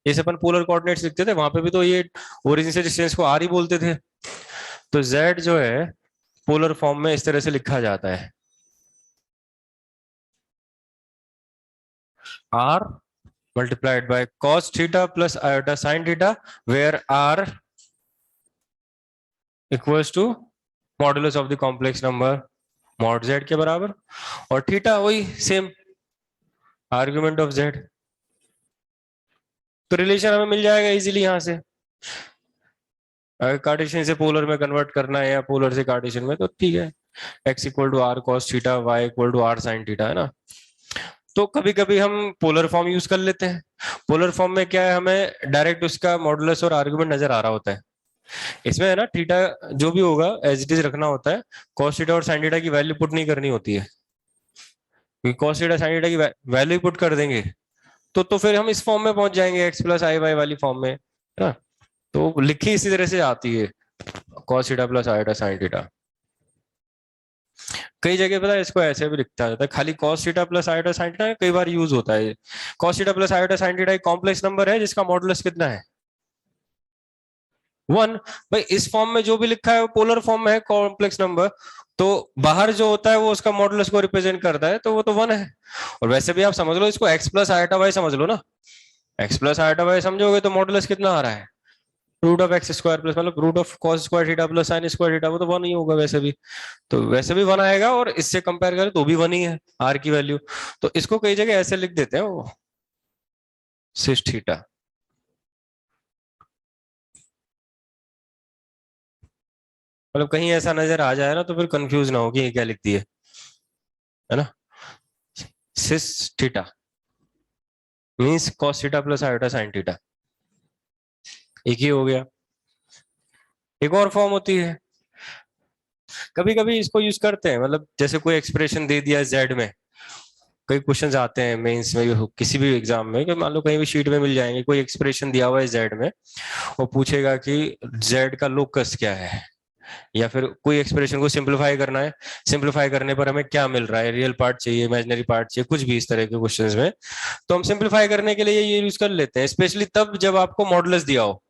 जैसे अपन पोलर कोऑर्डिनेट्स लिखते थे वहां पे भी तो ये ओरिजिन से डिस्टेंस को आर ही बोलते थे, तो जेड जो है पोलर फॉर्म में इस तरह से लिखा जाता है, are multiplied by cos theta plus iota sin theta, where r equals to modulus of the complex number mod z के बराबर, और थीटा वही सेम आर्ग्यूमेंट ऑफ z। तो रिलेशन हमें मिल जाएगा इजीली यहाँ से, अगर कार्टेशियन से पोलर में कन्वर्ट करना है या पोलर से कार्टेशियन में तो ठीक है, x equal to r cos theta, y equal to r sine theta, है ना। तो कभी कभी हम पोलर फॉर्म यूज कर लेते हैं। पोलर फॉर्म में क्या है, हमें डायरेक्ट उसका मॉडुलस और आर्गुमेंट नजर आ रहा होता है। इसमें है ना थीटा जो भी होगा एज इट इज रखना होता है, कॉस थीटा और साइन थीटा की वैल्यू पुट नहीं करनी होती है, क्योंकि कॉस थीटा साइन थीटा की वैल्यू पुट कर देंगे तो फिर हम इस फॉर्म में पहुंच जाएंगे, एक्स प्लस आई वाई वाली फॉर्म में, है ना। तो लिखी इसी तरह से आती है, cos theta plus iota sine theta. कई जगह पता है इसको ऐसे भी लिखा जाता है, खाली cos theta plus iota sine theta कई बार यूज होता है। cos theta plus iota sine theta एक कॉम्प्लेक्स नंबर है जिसका मॉडुलस कितना है 1। भाई इस फॉर्म में जो भी लिखा है वो पोलर फॉर्म में है कॉम्प्लेक्स नंबर, तो बाहर जो होता है वो उसका मॉडुलस को रिप्रेजेंट करता है, तो वो तो 1 है। और वैसे भी आप समझ लो इसको x प्लस आयोटा वाई समझ लो ना, x प्लस आयोटा वाई समझोगे तो मॉडुलस कितना आ रहा है root of x square plus मतलब root of cos square theta plus sine square theta, वो तो 1 ही होगा वैसे भी, तो वैसे भी 1 आएगा, और इससे कंपेयर करें तो भी 1 ही है आर की वैल्यू। तो इसको कई जगह ऐसे लिख देते हैं वो सिस थीटा, मतलब कहीं ऐसा नजर आ जाए ना तो फिर कंफ्यूज ना हो कि ये क्या लिख दिए, है ना। Cis theta means cos theta plus iota sine theta, एक ही हो गया। एक और फॉर्म होती है, कभी कभी इसको यूज करते हैं, मतलब जैसे कोई एक्सप्रेशन दे दिया जेड में, कई क्वेश्चंस आते हैं मेंस में किसी भी एग्जाम में, कि मान लो कहीं भी शीट में मिल जाएंगे, कोई एक्सप्रेशन दिया हुआ है जेड में, वो पूछेगा कि जेड का लोकस क्या है, या फिर कोई एक्सप्रेशन को सिंपलीफाई करना है, सिंपलीफाई करने पर हमें क्या मिल रहा है, रियल पार्ट चाहिए, इमेजिनरी पार्ट चाहिए, कुछ भी इस तरह के क्वेश्चंस में, तो हम सिंपलीफाई करने के लिए ये यूज कर लेते हैं, स्पेशली तब जब आपको मॉडुलस दिया हो,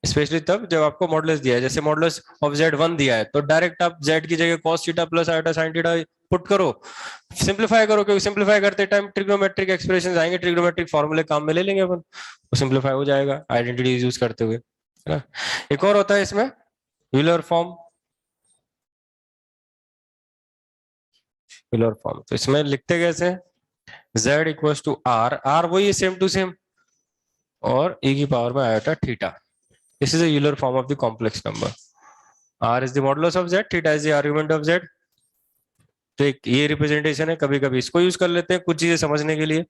स्पेशली तब जब आपको मॉडुलस दिया है, जैसे मॉडुलस ऑफ जेड 1 दिया है तो डायरेक्ट आप जेड की जगह cos theta plus iota sine theta put करो, सिंपलीफाई करो, क्योंकि सिंपलीफाई करते टाइम ट्रिग्नोमेट्रिक एक्सप्रेशंस आएंगे, ट्रिग्नोमेट्रिक फॉर्मूले काम में ले लेंगे अपन, वो सिंपलीफाई हो जाएगा आइडेंटिटी यूज करते हुए, है ना। एक और होता है इसमें यूलर फॉर्म, यूलर फॉर्म तो इसमें लिखते कैसे, z equals to r, r वही है सेम टू सेम, और e की पावर में iota theta, this is a Euler form of the complex number. R is the modulus of z, theta is the argument of z. तो एक ये रिप्रेजेंटेशन है, कभी कभी इसको यूज कर लेते हैं कुछ चीजें समझने के लिए।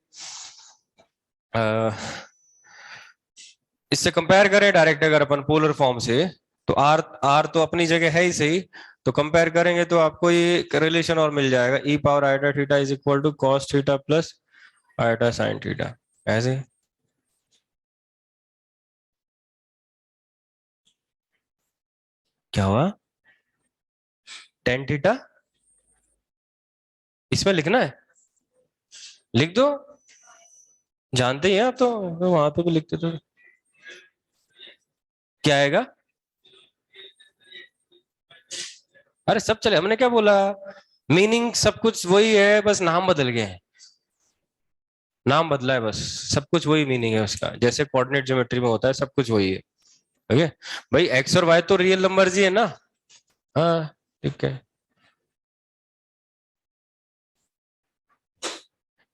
इससे कंपेयर करें डायरेक्ट अगर अपन पोलर फॉर्म से, तो आर आर तो अपनी जगह है ही सही, तो कंपेयर करेंगे तो आपको ये रिलेशन और मिल जाएगा, e power iota theta is equal to cos theta plus iota sine theta. ऐसे क्या हुआ, टेन थीटा इसमें लिखना है, लिख दो, जानते ही हैं आप तो वहां पे भी लिखते तो क्या आएगा। अरे सब चले, हमने क्या बोला, मीनिंग सब कुछ वही है, बस नाम बदल गए हैं, नाम बदला है बस, सब कुछ वही मीनिंग है उसका, जैसे कोऑर्डिनेट ज्योमेट्री में होता है सब कुछ वही है। ओके भाई, एक्स और वाई तो रियल नंबर्स ही है ना। हाँ ठीक है।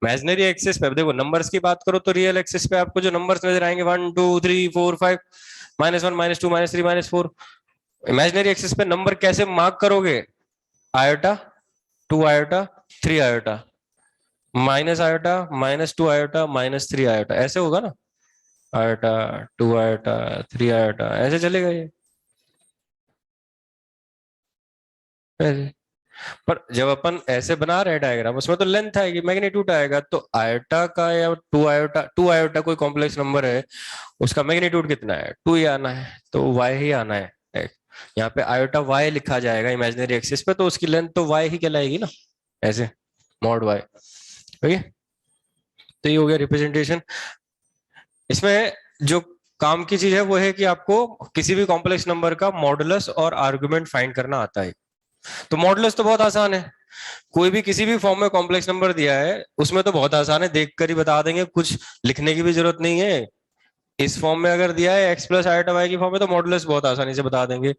इमेजिनरी एक्सिस पे देखो, नंबर्स की बात करो तो रियल एक्सिस पे आपको जो नंबर्स नजर आएंगे 1 2 3 4 5, -1 -2 -3 -4। इमेजिनरी एक्सिस पे नंबर कैसे मार्क करोगे, iota, 2 iota, 3 iota, -iota, -2 iota, -3 iota, ऐसे होगा ना, आयोटा, 2 आयोटा, 3 आयोटा, ऐसे चलेगा ये ऐसे। पर जब अपन ऐसे बना रहे हैं डायग्राम, उसमें तो लेंथ आएगी, मैग्नीट्यूड आएगा, तो आयोटा का या 2 आयोटा, 2 आयोटा कोई कॉम्प्लेक्स नंबर है, उसका मैग्नीट्यूड कितना है, 2 ही आना है, तो वाई ही आना है। यहाँ पे आयोटा वाई लिखा जाएगा इमेजिनरी एक्सिस पे, तो उसकी लेंथ तो वाई ही कहलाएगी ना, ऐसे मॉड वाई। ओके, तो ये हो गया रिप्रेजेंटेशन। इसमें जो काम की चीज है वो है कि आपको किसी भी कॉम्प्लेक्स नंबर का मॉडुलस और आर्गुमेंट फाइंड करना आता है। तो मॉडुलस तो बहुत आसान है, कोई भी किसी भी फॉर्म में कॉम्प्लेक्स नंबर दिया है उसमें तो बहुत आसान है, देख कर ही बता देंगे, कुछ लिखने की भी जरूरत नहीं है। इस फॉर्म में अगर दिया है एक्स प्लस आयोटा वाई की फॉर्म में, तो मॉडुलस बहुत आसानी से बता देंगे।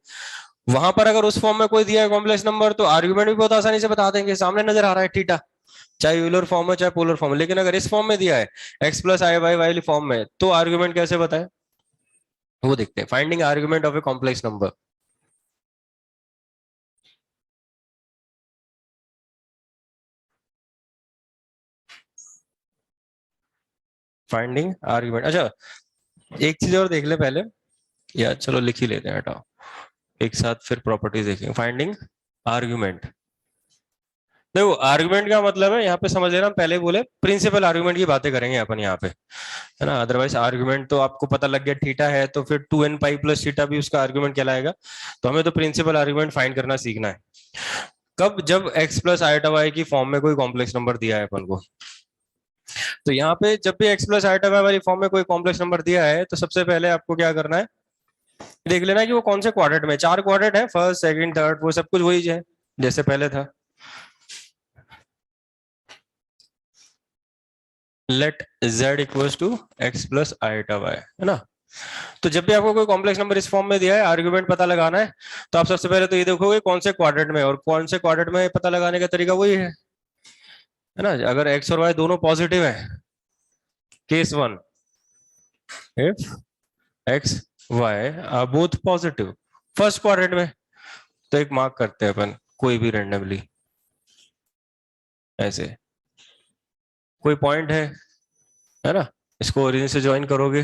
वहां पर अगर उस फॉर्म में कोई दिया है कॉम्प्लेक्स नंबर, तो आर्गुमेंट भी बहुत आसानी से बता देंगे, सामने नजर आ रहा है थीटा, चाहे यूलर फॉर्म है चाहे पोलर फॉर्म है। लेकिन अगर इस फॉर्म में दिया है एक्स प्लस आई वाई वाली फॉर्म में, तो आर्गुमेंट कैसे बताए, वो देखते हैं, finding argument of a complex number. Finding argument, अच्छा एक चीज और देख ले पहले, या चलो लिख ही लेते हैं, हटाओ, एक साथ फिर प्रॉपर्टीज देखेंगे। फाइंडिंग आर्गुमेंट, देखो आर्गुमेंट का मतलब है, यहाँ पे समझ लेना, हम पहले बोले प्रिंसिपल आर्गुमेंट की बातें करेंगे अपन यहाँ पे, है ना। अदरवाइज आर्गुमेंट तो आपको पता लग गया, थीटा है तो फिर 2n पाई प्लस थीटा भी उसका आर्गुमेंट कहलाएगा। तो हमें तो प्रिंसिपल आर्गुमेंट फाइंड करना सीखना है। कब, जब x प्लस आयोटा वाई की फॉर्म में कोई कॉम्प्लेक्स नंबर दिया है अपन को। तो यहाँ पे जब भी x प्लस आयोटा वाई वाली फॉर्म में कोई कॉम्प्लेक्स नंबर दिया है, तो सबसे पहले आपको क्या करना है, देख लेना है कि वो कौन से क्वाड्रेंट में, 4 क्वाड्रेंट है, फर्स्ट सेकंड थर्ड, वो सब कुछ वही है जैसे पहले था। Let z equals to x plus iota y, है ना। तो जब भी आपको कोई कॉम्प्लेक्स नंबर इस फॉर्म में दिया है, आर्गुमेंट पता लगाना है, तो आप सबसे पहले तो ये देखोगे कौन से क्वाड्रेंट में, और कौन से क्वाड्रेंट में पता लगाने का तरीका वही है ना। अगर x और y दोनों पॉजिटिव है, case one, if x y are both positive first quadrant में, तो एक मार्क करते हैं अपन कोई भी रेंडमली, ऐसे कोई पॉइंट है ना, इसको ओरिजिन से ज्वाइन करोगे,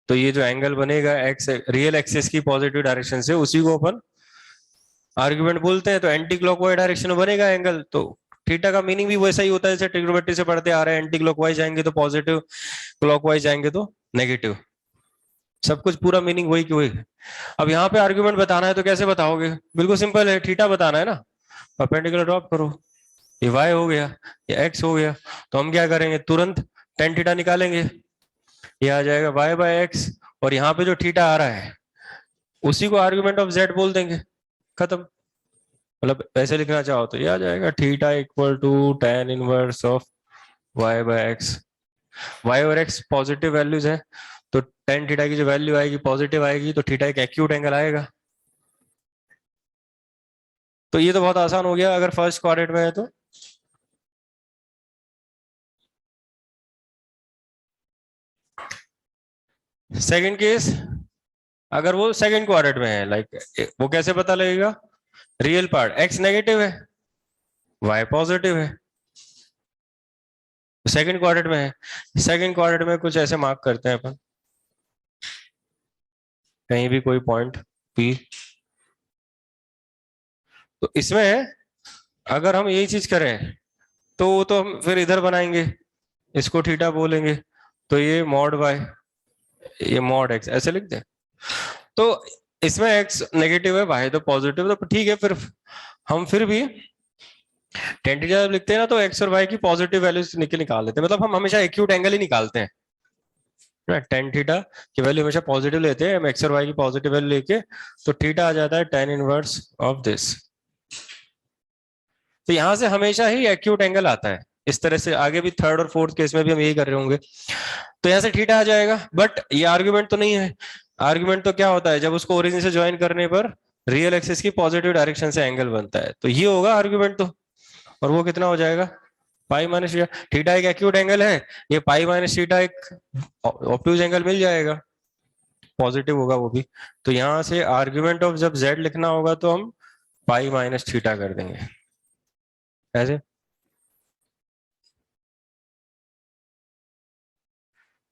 तो ये जो एंगल बनेगा एक्स रियल एक्सिस की पॉजिटिव डायरेक्शन से, उसी को अपन आर्गुमेंट बोलते हैं। तो एंटी क्लॉकवाइज डायरेक्शन में बनेगा एंगल, तो थीटा का मीनिंग भी वैसा ही होता है जैसे ट्रिग्नोमेट्री से पढ़ते आ रहे हैं, एंटी क्लॉकवाइज जाएंगे तो पॉजिटिव, क्लॉकवाइज जाएंगे तो नेगेटिव, सब कुछ पूरा मीनिंग वही की वही। अब यहाँ पे आर्गुमेंट बताना है तो कैसे बताओगे, बिल्कुल सिंपल है, थीटा बताना है ना, परपेंडिकुलर ड्रॉप करो, ये वाई हो गया, ये एक्स हो गया, तो हम क्या करेंगे, तुरंत टेन थीटा निकालेंगे, ये आ जाएगा वाई बाय एक्स, और यहाँ पे जो थीटा आ रहा है उसी को आर्गुमेंट ऑफ जेड बोल देंगे, खत्म। मतलब ऐसे लिखना चाहो तो ये आ जाएगा, theta equal to tan inverse of y by x. Y और एक्स पॉजिटिव वैल्यूज है, तो टेन थीटा की जो वैल्यू आएगी पॉजिटिव आएगी, तो थीटा एक एक्यूट एंगल आएगा। तो ये तो बहुत आसान हो गया अगर फर्स्ट क्वाड्रेंट में है तो। सेकंड केस, अगर वो सेकंड क्वाड्रेंट में है, लाइक वो कैसे पता लगेगा? रियल पार्ट एक्स नेगेटिव है, वाई पॉजिटिव है, सेकंड क्वाड्रेंट में है। सेकंड क्वाड्रेंट में कुछ ऐसे मार्क करते हैं अपन, कहीं भी कोई पॉइंट पी। तो इसमें अगर हम यही चीज करें तो वो तो हम फिर इधर बनाएंगे, इसको थीटा बोलेंगे, तो ये मॉड वाई, ये मॉड एक्स ऐसे लिख दे। तो इसमें एक्स नेगेटिव है, वाई तो पॉजिटिव है, तो ठीक है। फिर हम फिर भी टेन थीटा जब लिखते हैं ना, तो एक्स और वाई की पॉजिटिव वैल्यूज निकाल लेते हैं। मतलब हम हमेशा एक्यूट एंगल ही निकालते हैं ना। टेन थीटा की वैल्यू हमेशा पॉजिटिव लेते हैं, हम एक्स और वाई की पॉजिटिव वैल्यू लेके, तो थीटा आ जाता है टेन इनवर्स ऑफ दिस। तो यहां से हमेशा ही एक्यूट एंगल आता है। इस तरह से आगे भी थर्ड और फोर्थ केस में भी हम यही कर रहे होंगे। तो यहाँ से थीटा आ जाएगा, बट ये आर्ग्यूमेंट तो नहीं है। आर्ग्यूमेंट तो क्या होता है, जब उसको ओरिजिन से ज्वाइन करने पर रियल एक्सिस की पॉजिटिव डायरेक्शन से एंगल बनता है, तो ये होगा आर्ग्यूमेंट तो। और वो कितना हो जाएगा? पाई माइनस थीटा। थीटा एक एक्यूट एंगल है, ये पाई माइनस थीटा एक ऑब्ट्यूज एंगल मिल जाएगा, पॉजिटिव होगा वो भी। तो यहां से आर्ग्यूमेंट ऑफ जब जेड लिखना होगा तो हम पाई माइनस थीटा कर देंगे ऐसे।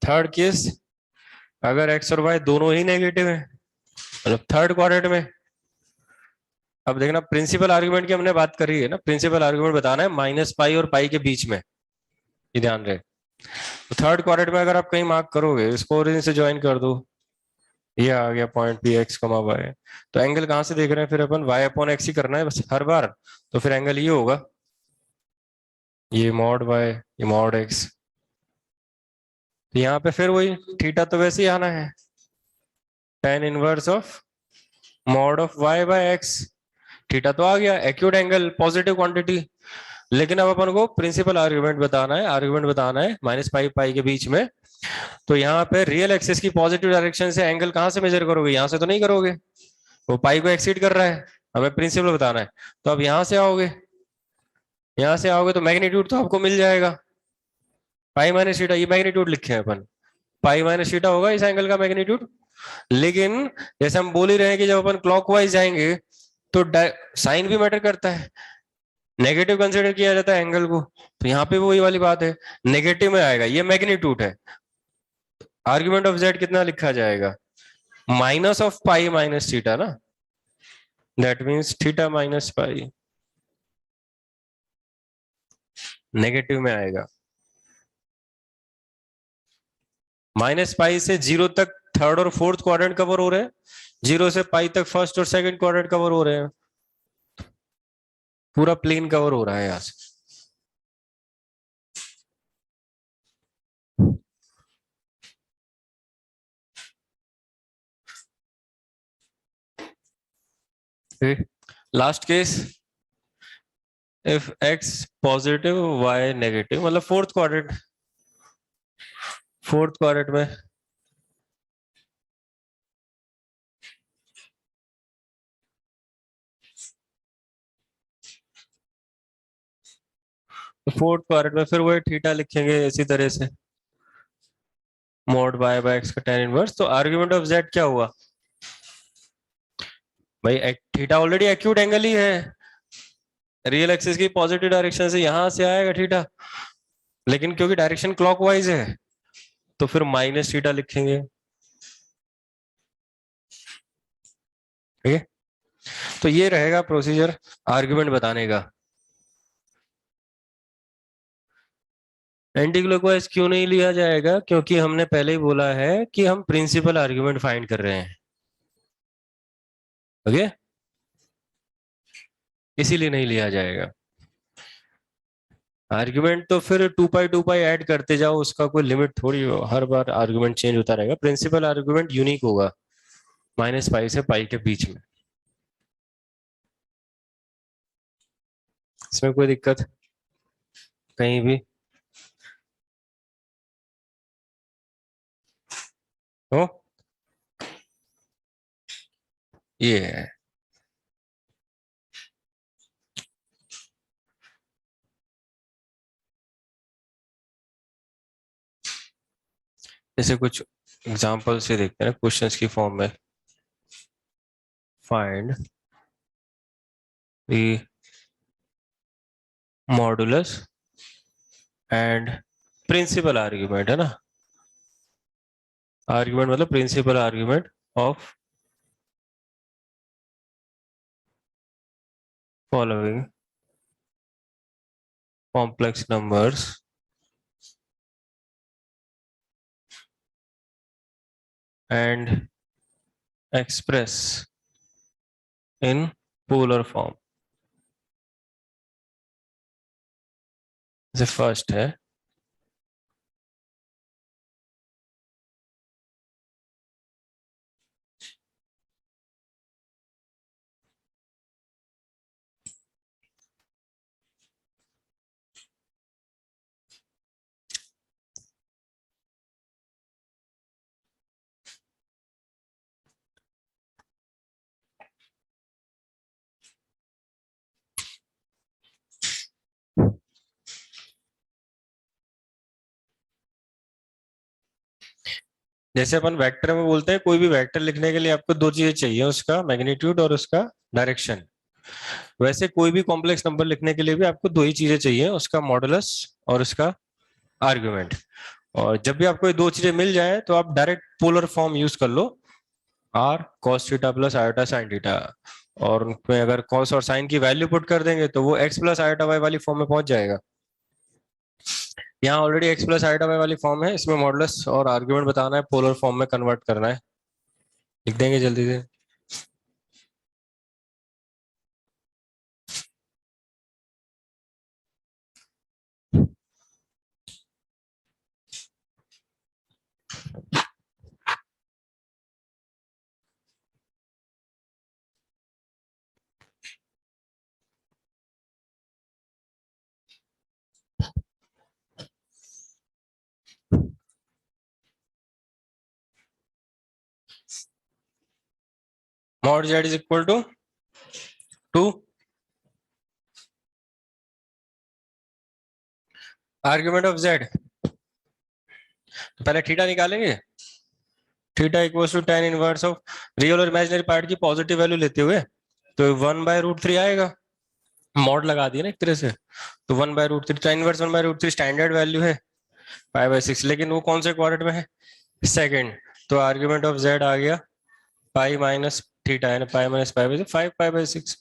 थर्ड केस, अगर एक्स और वाई दोनों ही नेगेटिव है, मतलब थर्ड क्वाड्रेंट में। अब देखना, प्रिंसिपल आर्गुमेंट की हमने बात करी है ना, प्रिंसिपल आर्गुमेंट बताना है माइनस पाई और पाई के बीच में, ये ध्यान रहे। तो थर्ड क्वाड्रेंट में अगर आप कहीं मार्क करोगे, इसको ओरिजिन से ज्वाइन कर दो, ये आ गया पॉइंट पी एक्स कमा वाई। तो एंगल कहां से देख रहे हैं फिर अपन? वाई अपॉन एक्स ही करना है बस हर बार। तो फिर एंगल ये होगा, ये मॉड वाई, ये मॉड एक्स। तो यहाँ पे फिर वही थीटा तो वैसे ही आना है, tan inverse of mod of y by x. Theta तो आ गया, एक्यूट एंगल, पॉजिटिव क्वांटिटी। लेकिन अब अपन को प्रिंसिपल आर्गुमेंट बताना है, आर्गुमेंट बताना है माइनस पाई पाई के बीच में। तो यहाँ पे रियल एक्सिस की पॉजिटिव डायरेक्शन से एंगल कहां से मेजर करोगे? यहां से तो नहीं करोगे, वो पाई को एक्सीड कर रहा है, हमें प्रिंसिपल बताना है। तो अब यहां से आओगे, यहां से आओगे तो मैग्नीट्यूड तो आपको मिल जाएगा, पाई माइनस थीटा, ये मैग्नीट्यूड लिखे हैं अपन, पाई माइनस थीटा होगा इस एंगल का मैग्नीट्यूड। लेकिन जैसे हम बोल ही रहे हैं कि जब अपन क्लॉकवाइज जाएंगे तो साइन भी मैटर करता है, नेगेटिव कंसीडर किया जाता है एंगल को। तो यहाँ पे वही वाली बात है, नेगेटिव में आएगा, ये मैग्नीट्यूड है। आर्ग्यूमेंट ऑफ जेड कितना लिखा जाएगा? Minus of pi minus theta ना, that means theta minus pi, negative में आएगा। माइनस पाई से जीरो तक थर्ड और फोर्थ क्वाड्रेंट कवर हो रहे हैं, जीरो से पाई तक फर्स्ट और सेकंड क्वाड्रेंट कवर हो रहे हैं, पूरा प्लेन कवर हो रहा है यहाँ से। Last case, if x positive y negative, मतलब फोर्थ क्वाड्रेंट, फोर्थ क्वाड्रेंट में फोर्थ क्वाड्रेंट में फिर वही थीटा लिखेंगे इसी तरह से, मॉड बाय बाय एक्स का tan इनवर्स। तो आर्गुमेंट ऑफ जेड क्या हुआ भाई? थीटा ऑलरेडी एक्यूट एंगल ही है, रियल एक्सिस की पॉजिटिव डायरेक्शन से यहां से आएगा थीटा, लेकिन क्योंकि डायरेक्शन क्लॉकवाइज है तो फिर माइनस थीटा लिखेंगे, ठीक है। तो ये रहेगा प्रोसीजर आर्गुमेंट बताने का। एंटी क्लॉकवाइज क्यों नहीं लिया जाएगा? क्योंकि हमने पहले ही बोला है कि हम प्रिंसिपल आर्गुमेंट फाइंड कर रहे हैं, ओके, इसीलिए नहीं लिया जाएगा। आर्गुमेंट तो फिर टू पाई ऐड करते जाओ, उसका कोई लिमिट थोड़ी हो, हर बार आर्गुमेंट चेंज होता रहेगा। प्रिंसिपल आर्गुमेंट यूनिक होगा माइनस पाई से पाई के बीच में, इसमें कोई दिक्कत कहीं भी हो? ये है। जैसे कुछ एग्जांपल से देखते हैं क्वेश्चंस की फॉर्म में। Find the modulus and principal argument, है ना, आर्ग्यूमेंट मतलब principal argument of following complex numbers and express in polar form। जैसे फर्स्ट है जैसे अपन वेक्टर में बोलते हैं, कोई भी वेक्टर लिखने के लिए आपको दो चीजें चाहिए, उसका मैग्नीट्यूड और उसका डायरेक्शन। वैसे कोई भी कॉम्प्लेक्स नंबर लिखने के लिए भी आपको दो ही चीजें चाहिए, उसका मॉडुलस और उसका आर्ग्यूमेंट। और जब भी आपको ये दो चीजें मिल जाए तो आप डायरेक्ट पोलर फॉर्म यूज कर लो, r cos theta plus iota sine theta. और उनमें अगर कॉस और साइन की वैल्यू पुट कर देंगे तो वो एक्स प्लस आयोटा वाई वाली फॉर्म में पहुंच जाएगा। यहाँ already x plus iota y वाली फॉर्म है, इसमें मॉडुलस और आर्ग्यूमेंट बताना है, पोलर फॉर्म में कन्वर्ट करना है। लिख देंगे जल्दी से। Mod z is equal to 2 argument of z. तो पहले थीटा निकालेंगे, theta equals to tan inverse of real और इमेजिनरी पार्ट की पॉजिटिव वैल्यू लेते हुए तो 1/√3 आएगा। मॉड लगा दिया ना एक तरह से, तो 1/√3 tan इनवर्स 1/√3 स्टैंडर्ड वैल्यू है π/6, लेकिन वो कौन से क्वाड्रेंट में है, सेकंड। तो आर्ग्यूमेंट ऑफ जेड आ गया पाई माइनस थीटा, यानी पाई माइनस पाई बाई 5 π/6।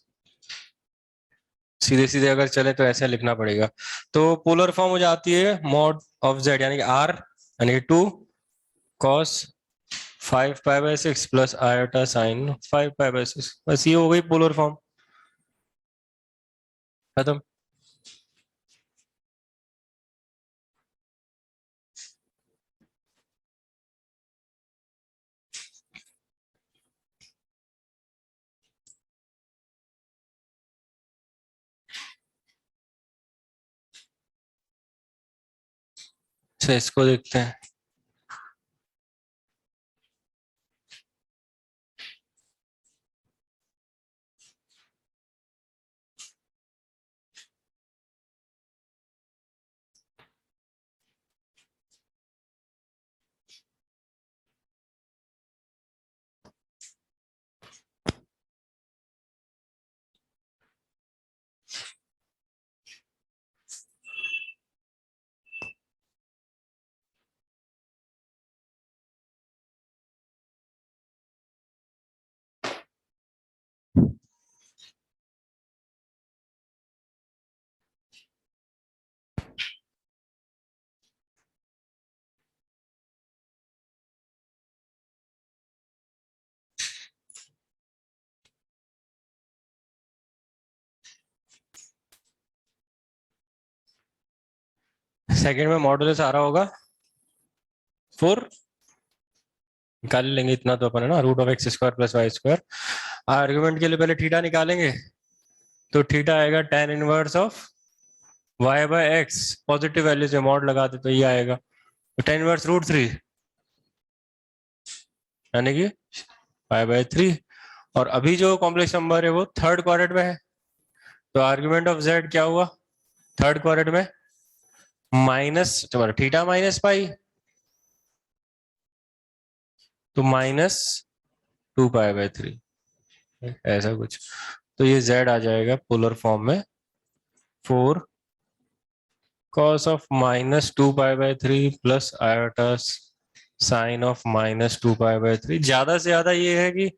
सीधे सीधे अगर चले तो ऐसे लिखना पड़ेगा। तो पोलर फॉर्म हो जाती है मॉड ऑफ जेड यानी कि आर यानी 2 cos 5 π/6 प्लस आयोटा साइन 5 π/6। बस ये हो गई पोलर फॉर्म, खत्म। अच्छा, इसको देखते हैं। सेकंड में मॉडुलस आ रहा होगा 4, निकाल लेंगे इतना तो अपन, है ना, √(x² + y²। आर्गुमेंट के लिए पहले थीटा निकालेंगे, तो थीटा आएगा tan inverse of y/x, positive value से मॉड लगा दे तो ये आएगा, तो tan इनवर्स √3 यानी कि π/3। और अभी जो कॉम्प्लेक्स नंबर है वो थर्ड क्वाड्रेंट में है, तो आर्गुमेंट ऑफ z क्या हुआ थर्ड क्वाड्रेंट में, माइनस तुम्हारा थीटा माइनस पाई, तो -2 π/3। ऐसा कुछ, तो ये z आ जाएगा पोलर फॉर्म में 4 cos of -2π/3 plus iota sine of -2π/3। ज्यादा से ज्यादा ये है कि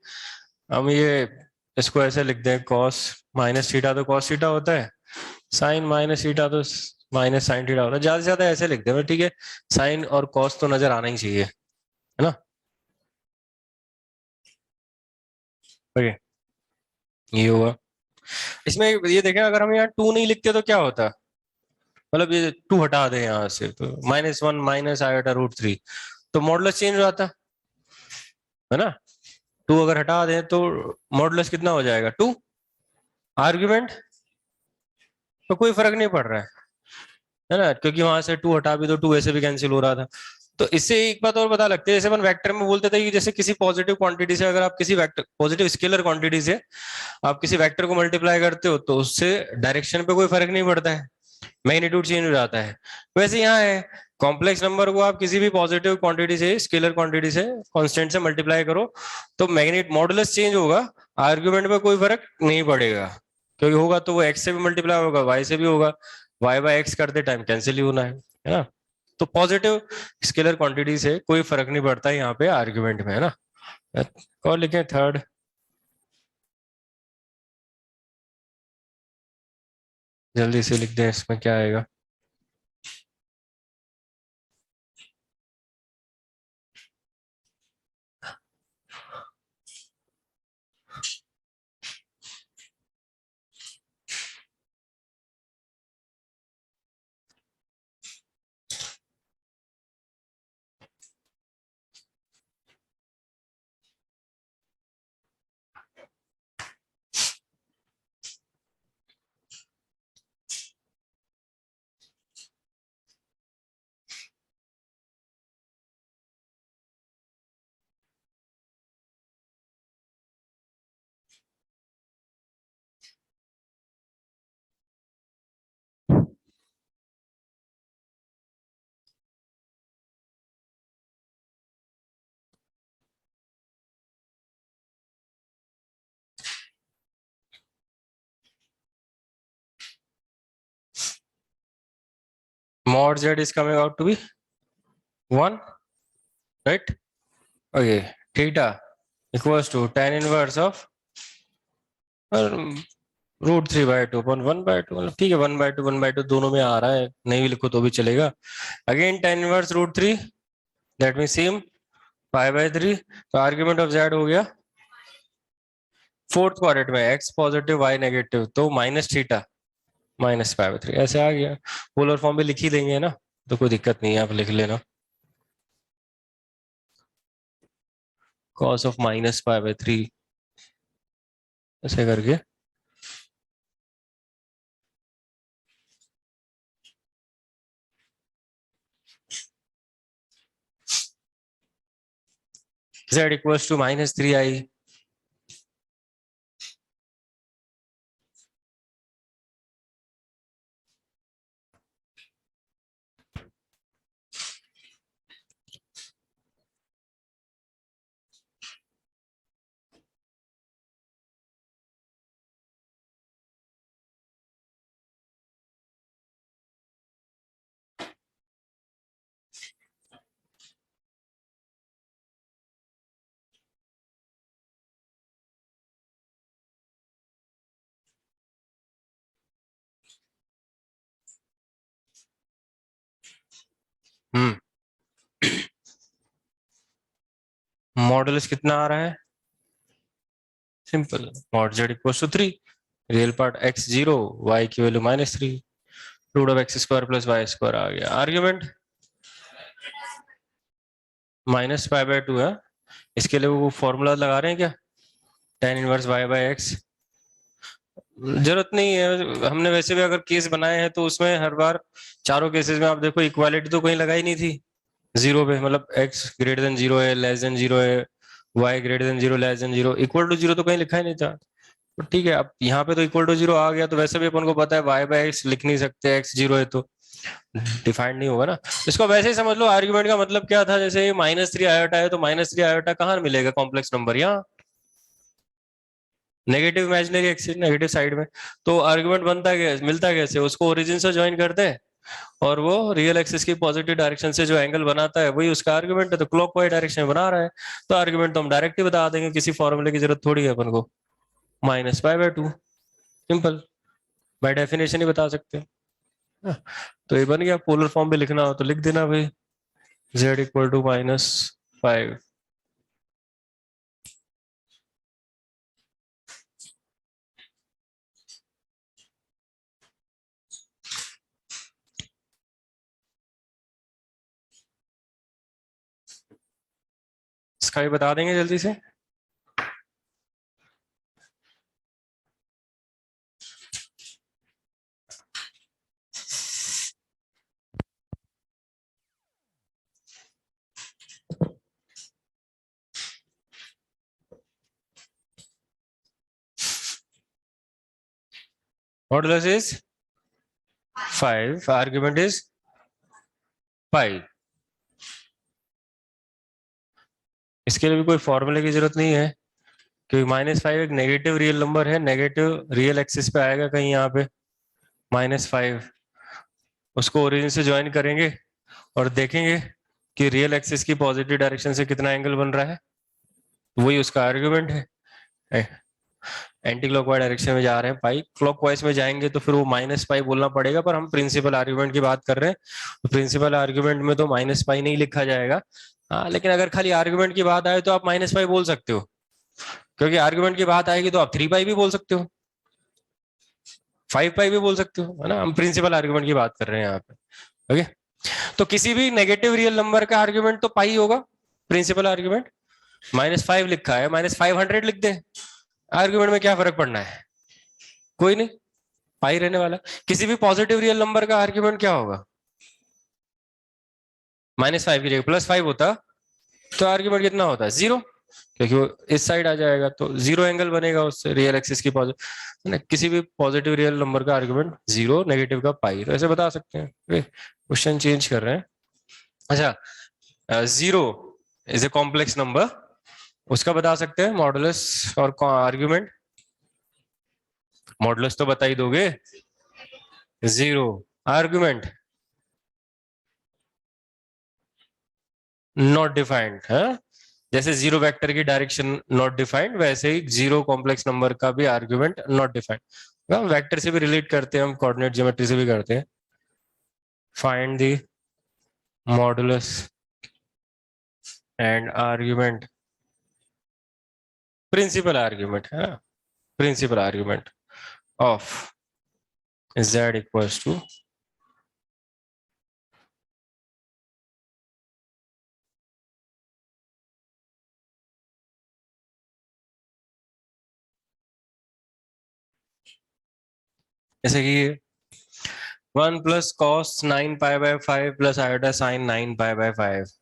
हम ये इसको ऐसे लिख दें, cos माइनस थीटा तो cos थीटा होता है, साइन माइनस थीटा तो माइनस साइन थीटा होता है, ज्यादा से ज्यादा ऐसे लिख दें, ठीक है। साइन और cos तो नजर आना ही चाहिए, है ना। ओके, ये हुआ। इसमें ये देखें, अगर हम यहाँ 2 नहीं लिखते तो क्या होता, मतलब ये 2 हटा दें यहाँ से तो -1 माइनस आयोटा √3, तो मॉडुलस चेंज हो जाता है ना। 2 अगर हटा दें तो मॉडुलस कितना हो जाएगा 2, आर्ग्यूमेंट तो कोई फर्क नहीं पड़ रहा है ना, क्योंकि वहां से 2 हटा भी तो 2 ऐसे भी कैंसिल हो रहा था। तो इससे एक बात और पता लगती है, जैसे अपन वेक्टर में बोलते थे कि जैसे किसी पॉजिटिव क्वांटिटी से अगर आप किसी वेक्टर पॉजिटिव स्केलर क्वांटिटी से आप किसी वेक्टर को मल्टीप्लाई करते हो तो उससे डायरेक्शन पे कोई फर्क नहीं पड़ता है, मैग्नीट्यूड चेंज हो जाता है। वैसे यहाँ है, कॉम्प्लेक्स नंबर को आप किसी भी पॉजिटिव क्वांटिटी से स्केलर क्वांटिटी से कांस्टेंट से मल्टीप्लाई करो तो मैग्नेट मॉडुलस चेंज होगा, आर्ग्यूमेंट में कोई फर्क नहीं पड़ेगा, क्योंकि होगा तो वो एक्स से भी मल्टीप्लाई होगा, वाई से भी होगा, वाई बाय एक्स करते टाइम कैंसिल ही होना है ना। तो पॉजिटिव स्केलर क्वांटिटी से कोई फर्क नहीं पड़ता है यहाँ पे आर्ग्यूमेंट में, है ना। और लिखें थर्ड, जल्दी से लिख दें, इसमें क्या आएगा। Mod z is coming out to be 1, right? Okay, theta equals to tan inverse of √3/2 अपन 1/2, मतलब ठीक है 1/2 1/2 दोनों में आ रहा है, नहीं भी लिखो तो भी चलेगा। Again tan inverse √3, that mean same π/3, तो आर्ग्यूमेंट ऑफ z हो गया फोर्थ क्वाड्रेंट में x पॉजिटिव y नेगेटिव, तो माइनस थीटा माइनस π/3 ऐसे आ गया। पोलर फॉर्म में लिख ही देंगे ना, तो कोई दिक्कत नहीं है, आप लिख लेना cos ऑफ -π/3 ऐसे करके। z equals to -3i, modulus कितना आ रहा है, simple, mod z equals to 3, real part x 0, y की वैल्यू -3, √(x²+ y²) आ गया। आर्ग्यूमेंट -π/2 है, इसके लिए वो फॉर्मूला लगा रहे हैं क्या, tan इनवर्स y/x, जरूरत नहीं है। हमने वैसे भी अगर केस बनाए हैं तो उसमें हर बार चारों केसेस में आप देखो इक्वालिटी तो कहीं लगाई नहीं थी जीरो पे, मतलब x ग्रेटर देन 0 है, लेस देन 0 है, y greater than 0 less than 0, equal to 0 तो कहीं लिखा ही नहीं था। तो ठीक है, अब यहाँ पे तो इक्वल टू 0 आ गया, तो वैसे भी अपन को पता है y/x लिख नहीं सकते, x 0 है तो डिफाइंड नहीं होगा ना। इसको वैसे ही समझ लो, आर्ग्यूमेंट का मतलब क्या था, जैसे -3 आयोटा है तो -3 आयोटा कहाँ मिलेगा, कॉम्प्लेक्स नंबर यहाँ, negative imaginary axis negative side में, तो आर्गुमेंट बनता कैसे, मिलता कैसे, उसको ओरिजिन से ज्वाइन करते हैं और वो रियल एक्सिस की पॉजिटिव डायरेक्शन से जो एंगल बनाता है वही उसका आर्गुमेंट है, तो क्लॉकवाइज डायरेक्शन में बना रहा है, तो आर्गुमेंट तो हम डायरेक्ट ही बता देंगे, किसी फॉर्मूले की जरूरत थोड़ी है अपन को, -π/2 सिंपल, बाय डेफिनेशन ही बता सकते हैं। तो ये बन गया, पोलर फॉर्म भी लिखना हो तो लिख देना भाई, z = -5। इसका भी बता देंगे जल्दी से। Modulus is 5, argument is π। इसके लिए भी कोई फॉर्मूले की जरूरत नहीं है, क्योंकि -5 एक नेगेटिव रियल नंबर है, नेगेटिव रियल एक्सिस पे आएगा कहीं यहाँ पे -5, उसको ओरिजिन से ज्वाइन करेंगे और देखेंगे कि रियल एक्सिस की पॉजिटिव डायरेक्शन से कितना एंगल बन रहा है, वही उसका आर्ग्यूमेंट है। एंटी क्लॉकवाइज डायरेक्शन में जा रहे हैं पाई, क्लॉकवाइज में जाएंगे तो फिर वो -π बोलना पड़ेगा, पर हम प्रिंसिपल आर्ग्यूमेंट की बात कर रहे हैं, तो प्रिंसिपल आर्ग्यूमेंट में तो -π नहीं लिखा जाएगा। हाँ, लेकिन अगर खाली आर्ग्यूमेंट की बात आए तो आप -π बोल सकते हो, क्योंकि आर्ग्यूमेंट की बात आएगी तो आप 3π भी बोल सकते हो, 5π भी बोल सकते हो, है ना, हम प्रिंसिपल आर्ग्यूमेंट की बात कर रहे हैं यहाँ पे। ओके, तो किसी भी नेगेटिव रियल नंबर का आर्ग्यूमेंट तो पाई होगा, प्रिंसिपल आर्ग्यूमेंट। -5 लिखा है, -500 लिख दें, आर्ग्यूमेंट में क्या फर्क पड़ना है, कोई नहीं, पाई रहने वाला। किसी भी पॉजिटिव रियल नंबर का आर्ग्यूमेंट क्या होगा, -5 की जगह +5 होता तो आर्ग्यूमेंट कितना होता है, 0, क्योंकि वो इस साइड आ जाएगा तो 0 एंगल बनेगा उससे, रियल एक्सिस की पॉजिटिव, किसी भी पॉजिटिव रियल नंबर का आर्ग्यूमेंट 0, नेगेटिव का पाई, तो ऐसे बता सकते हैं। क्वेश्चन चेंज कर रहे हैं। अच्छा, 0 इज ए कॉम्प्लेक्स नंबर, उसका बता सकते हैं मॉडुलस और आर्ग्यूमेंट। मॉडुलस तो बता ही दोगे, 0, आर्ग्यूमेंट नॉट डिफाइंड है, जैसे 0 वेक्टर की डायरेक्शन नॉट डिफाइंड, वैसे ही 0 कॉम्प्लेक्स नंबर का भी आर्ग्यूमेंट नॉट डिफाइंड। हम वेक्टर से भी रिलेट करते हैं, हम कोऑर्डिनेट ज्योमेट्री से भी करते हैं। Find the modulus and argument, principal argument है ना, प्रिंसिपल आर्ग्यूमेंट ऑफ z = जैसे कि 1 + cos 9π/5 + iota sin 9π/5।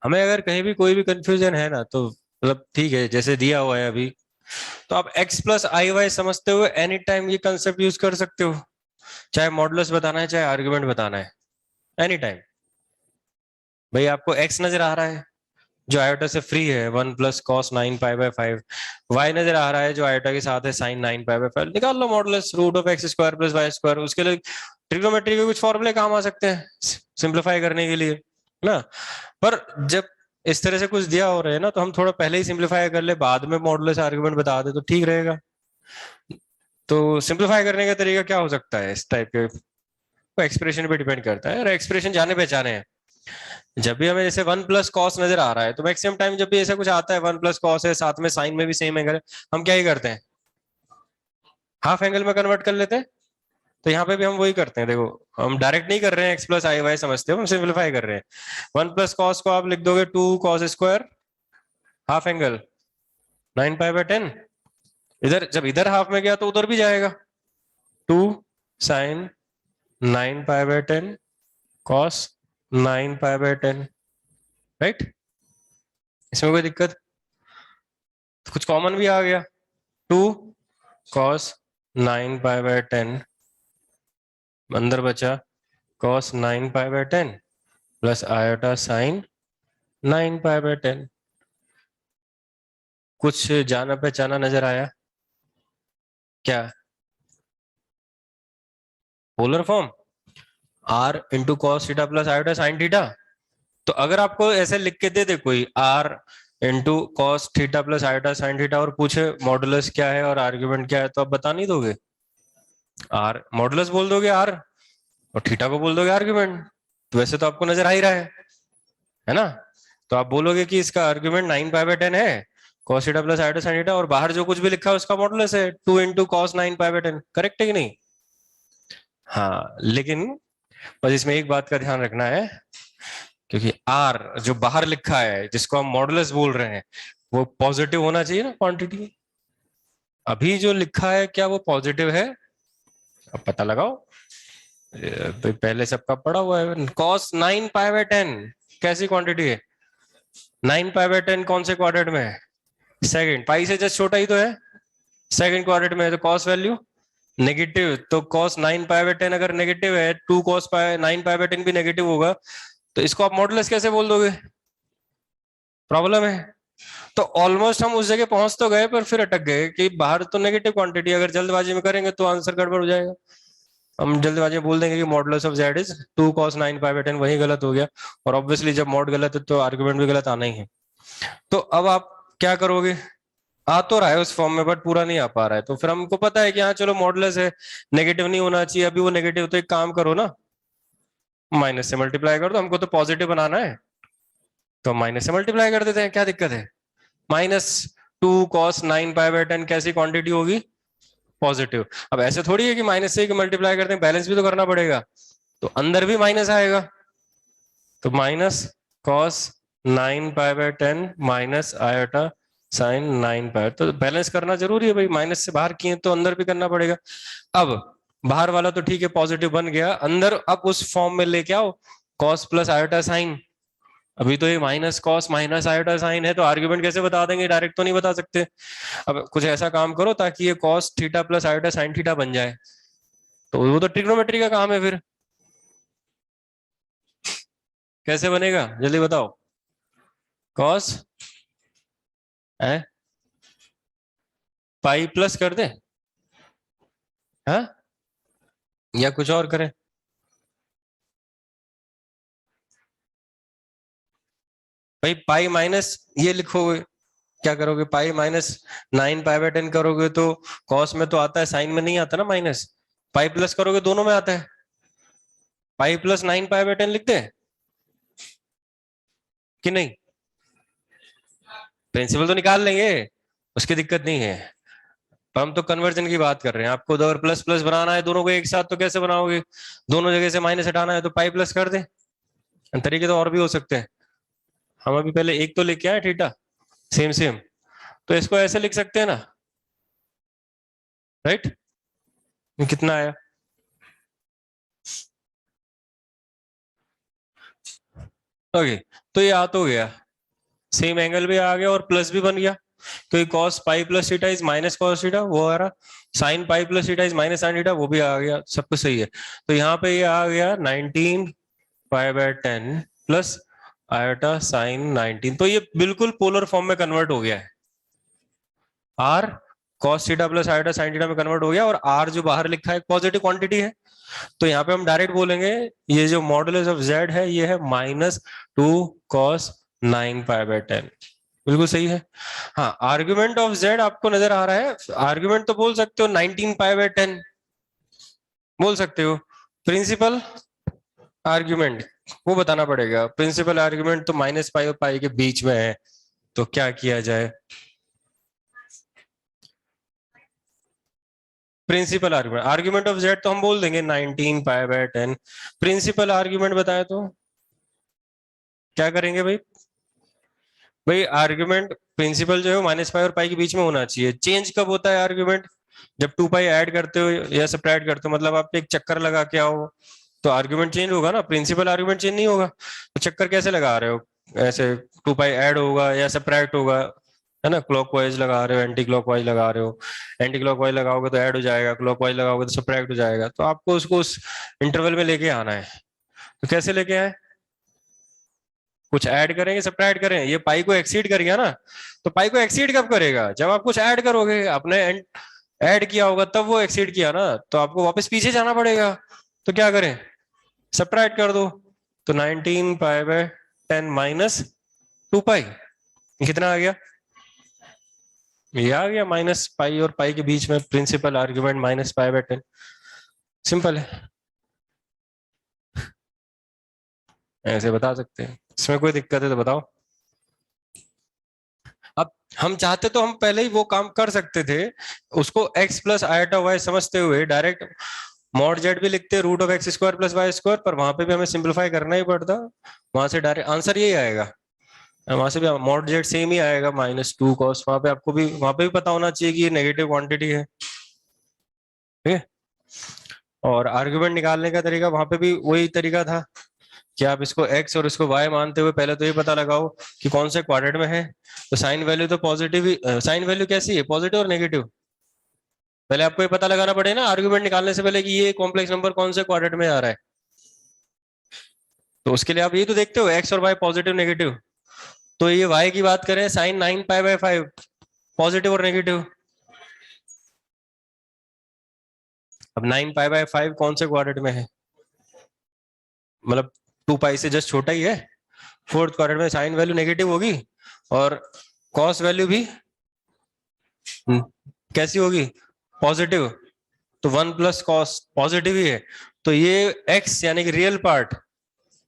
हमें अगर कहीं भी कोई भी कंफ्यूजन है ना, तो मतलब ठीक है, जैसे दिया हुआ है अभी, तो आप x + iy समझते हुए एनी टाइम ये कंसेप्ट यूज कर सकते हो, चाहे मॉडुलस बताना है चाहे आर्ग्यूमेंट बताना है, एनी टाइम। भाई आपको x नजर आ रहा है जो आयोटा से फ्री है, 1 + cos 9π/5, y नजर आ रहा है जो आयोटा के साथ है sin 9π/5, निकाल लो मॉडुलस √x² + y²। उसके लिए ट्रिग्नोमेट्री के कुछ फॉर्मूले काम आ सकते हैं सिंप्लीफाई करने के लिए ना, पर जब इस तरह से कुछ दिया हो रहा है ना, तो हम थोड़ा पहले ही सिंप्लीफाई कर ले, बाद में मॉडुलस आर्गुमेंट बता दे तो ठीक रहेगा। तो सिंप्लीफाई करने का तरीका क्या हो सकता है इस टाइप के, एक्सप्रेशन पे डिपेंड करता है, और एक्सप्रेशन जाने पहचाने हैं। जब भी हमें जैसे 1 + cos नजर आ रहा है, तो मैक्सिमम टाइम जब भी ऐसा कुछ आता है 1 + cos है, साथ में साइन में भी सेम एंगल है, हम क्या ही करते हैं, हाफ एंगल में कन्वर्ट कर लेते हैं। तो यहाँ पे भी हम वही करते हैं, देखो हम डायरेक्ट नहीं कर रहे हैं x + iy समझते हो, हम सिंप्लीफाई कर रहे हैं। 1 + cos को आप लिख दोगे 2 cos², हाफ एंगल 9π/10, इधर जब इधर हाफ में गया तो उधर भी जाएगा, 2 sin 9π/10 cos 9π/10, राइट, इसमें कोई दिक्कत, तो कुछ कॉमन भी आ गया, 2 cos 9π/10, अंदर बचा cos 9π/10 + iota sin 9π/10। कुछ जाना पहचाना नजर आया क्या? Polar form, r into cos theta plus iota sine theta. तो अगर आपको ऐसे लिख के दे दे कोई r into cos theta plus iota sine theta और पूछे मॉडुलस क्या है और आर्ग्यूमेंट क्या है, तो आप बता नहीं दोगे? आर मॉडुलस बोल दोगे आर, और थीटा को बोल दोगे आर्ग्यूमेंट। तो वैसे तो आपको नजर आ ही रहा है ना? तो आप बोलोगे कि इसका आर्ग्यूमेंट 9 पाई/10 है, cos theta plus iota sine theta, और बाहर जो कुछ भी लिखा है उसका मॉडुलस है 2 इंटू कॉस 9 पाई/10। करेक्ट है कि नहीं? हाँ, लेकिन बस इसमें एक बात का ध्यान रखना है, क्योंकि आर जो बाहर लिखा है जिसको हम मॉडुलस बोल रहे हैं वो पॉजिटिव होना चाहिए ना क्वांटिटी। अभी जो लिखा है क्या वो पॉजिटिव है? अब पता लगाओ। तो पहले सबका पड़ा हुआ है, cos 9 पाई/10 कैसी क्वांटिटी है? 9 पाई/10 कौन से क्वाड्रेंट में है? सेकंड। पाई से जस्ट छोटा ही तो है, सेकंड क्वाड्रेंट में है, तो cos वैल्यू नेगेटिव। तो cos 9 पाई/10 अगर नेगेटिव है, 2 cos 9 पाई/10 भी नेगेटिव होगा, तो इसको आप मॉडुलस कैसे बोल दोगे? प्रॉब्लम है। तो ऑलमोस्ट हम उस जगह पहुंच तो गए, पर फिर अटक गए कि बाहर तो नेगेटिव क्वांटिटी, अगर जल्दबाजी में करेंगे तो आंसर गड़बड़ हो जाएगा। हम जल्दबाजी में बोल देंगे कि modulus of Z is 2 cos 9 पाई/10, वही गलत हो गया। और ऑब्वियसली जब मॉड गलत है तो आर्गुमेंट भी गलत आना ही है। तो अब आप क्या करोगे? आ तो रहा है उस फॉर्म में बट पूरा नहीं आ पा रहा है, तो फिर हमको पता है कि हाँ चलो मॉडुलस है, नेगेटिव नहीं होना चाहिए। अभी वो नेगेटिव, तो एक काम करो ना, माइनस से मल्टीप्लाई कर दो। हमको तो पॉजिटिव बनाना है, तो माइनस से मल्टीप्लाई कर देते हैं, क्या दिक्कत है? -2 cos 9 पाई/10 कैसी क्वांटिटी होगी? पॉजिटिव। अब ऐसे थोड़ी है कि माइनस से मल्टीप्लाई करते हैं, बैलेंस भी तो करना पड़ेगा, तो अंदर भी माइनस आएगा। तो -cos 9 पाई/10 माइनस आयोटा साइन 9 पाई, तो बैलेंस करना जरूरी है भाई, माइनस से बाहर किए तो अंदर भी करना पड़ेगा। अब बाहर वाला तो ठीक है पॉजिटिव बन गया, अंदर अब उस फॉर्म में लेके आओ कॉस प्लस आयोटा साइन। अभी तो ये minus cos minus iota sine है, तो आर्ग्यूमेंट कैसे बता देंगे? डायरेक्ट तो नहीं बता सकते। अब कुछ ऐसा काम करो ताकि ये cos theta plus iota sine theta बन जाए, तो वो तो ट्रिग्नोमेट्री का काम है। फिर कैसे बनेगा जल्दी बताओ? कॉस है पाई प्लस कर दे, हाँ, या कुछ और करें? भाई पाई माइनस ये लिखोगे, क्या करोगे? पाई -9 पाई/10 करोगे तो कॉस में तो आता है, साइन में नहीं आता ना माइनस। पाई प्लस करोगे दोनों में आता है, पाई +9 पाई/10 लिख दे कि नहीं? प्रिंसिपल तो निकाल लेंगे, उसकी दिक्कत नहीं है, पर हम तो कन्वर्जन की बात कर रहे हैं। आपको अगर प्लस प्लस बनाना है दोनों को एक साथ, तो कैसे बनाओगे? दोनों जगह से माइनस हटाना है तो पाई प्लस कर दे। तरीके तो और भी हो सकते हैं। हम अभी पहले एक तो लेके आए थीटा, सेम सेम, तो इसको ऐसे लिख सकते हैं ना, राइट? कितना आया? ओके, तो ये आ तो गया, सेम एंगल भी आ गया और प्लस भी बन गया, क्योंकि cos pi plus theta is minus cos theta, वो आ रहा। Sine pi plus theta is minus sine theta, वो भी आ गया, सब कुछ सही है। तो यहाँ पे ये आ गया 19 पाई/10 प्लस आयोटा साइन 19, तो ये बिल्कुल पोलर फॉर्म में कन्वर्ट हो गया है। R cos theta plus iota sine theta में कन्वर्ट हो गया, और आर जो बाहर लिखा है पॉजिटिव क्वांटिटी है, तो यहाँ पे हम डायरेक्ट बोलेंगे ये जो मॉडुलस ऑफ जेड है ये है -2 cos 9 पाई/10। बिल्कुल सही है। हाँ, आर्ग्यूमेंट ऑफ जेड आपको नजर आ रहा है? आर्ग्यूमेंट तो बोल सकते हो 19 पाई/10 बोल सकते हो। प्रिंसिपल आर्ग्यूमेंट वो बताना पड़ेगा। प्रिंसिपल आर्ग्यूमेंट तो -पाई और पाई के बीच में है, तो क्या किया जाए? Principal argument, argument of z तो हम बोल देंगे 19 पाई/10। प्रिंसिपल आर्ग्यूमेंट बताए तो क्या करेंगे भाई? भाई आर्ग्यूमेंट प्रिंसिपल जो है -पाई और पाई के बीच में होना चाहिए। चेंज कब होता है आर्ग्यूमेंट? जब 2 पाई ऐड करते हो या सब्ट्रैक्ट करते हो, मतलब आप एक चक्कर लगा के आओ तो आर्ग्यूमेंट चेंज होगा ना, प्रिंसिपल आर्ग्यूमेंट चेंज नहीं होगा। तो चक्कर कैसे लगा रहे हो? ऐसे 2 पाई ऐड होगा या सब्ट्रैक्ट होगा, है ना? क्लॉकवाइज लगा रहे हो, एंटी क्लॉकवाइज लगा रहे हो। एंटी क्लॉकवाइज लगाओगे तो ऐड हो जाएगा, क्लॉकवाइज लगाओगे तो सब्ट्रैक्ट हो जाएगा। तो आपको उसको उस इंटरवल में लेके आना है। तो कैसे लेके आए? कुछ ऐड करेंगे सब्ट्रैक्ट करें, ये पाई को एक्सीड कर गया ना, तो पाई को एक्सीड कब करेगा, जब आप कुछ ऐड करोगे, आपने ऐड किया होगा तब वो एक्सीड किया ना, तो आपको वापस पीछे जाना पड़ेगा। तो क्या करें, सब्ट्रैक्ट कर दो। तो 19 पाई बाय 10 माइनस 2 पाई, कितना आ गया, ये आ गया माइनस पाई और पाई के बीच में principal argument minus pi by 10। Simple है, ऐसे बता सकते हैं, इसमें कोई दिक्कत है तो बताओ। अब हम चाहते तो हम पहले ही वो काम कर सकते थे, उसको x प्लस आयोटा वाई समझते हुए डायरेक्ट मॉड जेड भी लिखते root of x square plus y square, पर वहां पे भी हमें सिंप्लीफाई करना ही पड़ता, वहां से डायरेक्ट आंसर यही आएगा, वहां से भी मॉड जेड सेम ही आएगा -2 cos, वहां पे आपको भी वहां पे भी पता होना चाहिए कि ये नेगेटिव क्वांटिटी है, ठीक है। और आर्ग्यूमेंट निकालने का तरीका वहां पे भी वही तरीका था कि आप इसको x और इसको y मानते हुए पहले तो ये पता लगाओ कि कौन से क्वाड्रेंट में है, तो साइन वैल्यू तो पॉजिटिव ही, साइन वैल्यू कैसी है, पॉजिटिव और नेगेटिव, पहले आपको ये पता लगाना पड़ेगा ना आर्ग्यूमेंट निकालने से पहले कि ये कॉम्प्लेक्स नंबर कौन से क्वाड्रेंट में आ रहा है, तो उसके लिए आप ये तो देखते हो x और y पॉजिटिव नेगेटिव, तो ये y की बात करें साइन 9 पाई बाय 5 पॉजिटिव और नेगेटिव, अब 9 पाई बाय 5 कौन से क्वाड्रेंट में है, मतलब 2 पाई से जस्ट छोटा ही है, फोर्थ क्वाड्रेंट में साइन वैल्यू नेगेटिव होगी और कॉस वैल्यू भी कैसी होगी, पॉजिटिव, तो 1 प्लस कॉस पॉजिटिव ही है, तो ये x यानी कि real part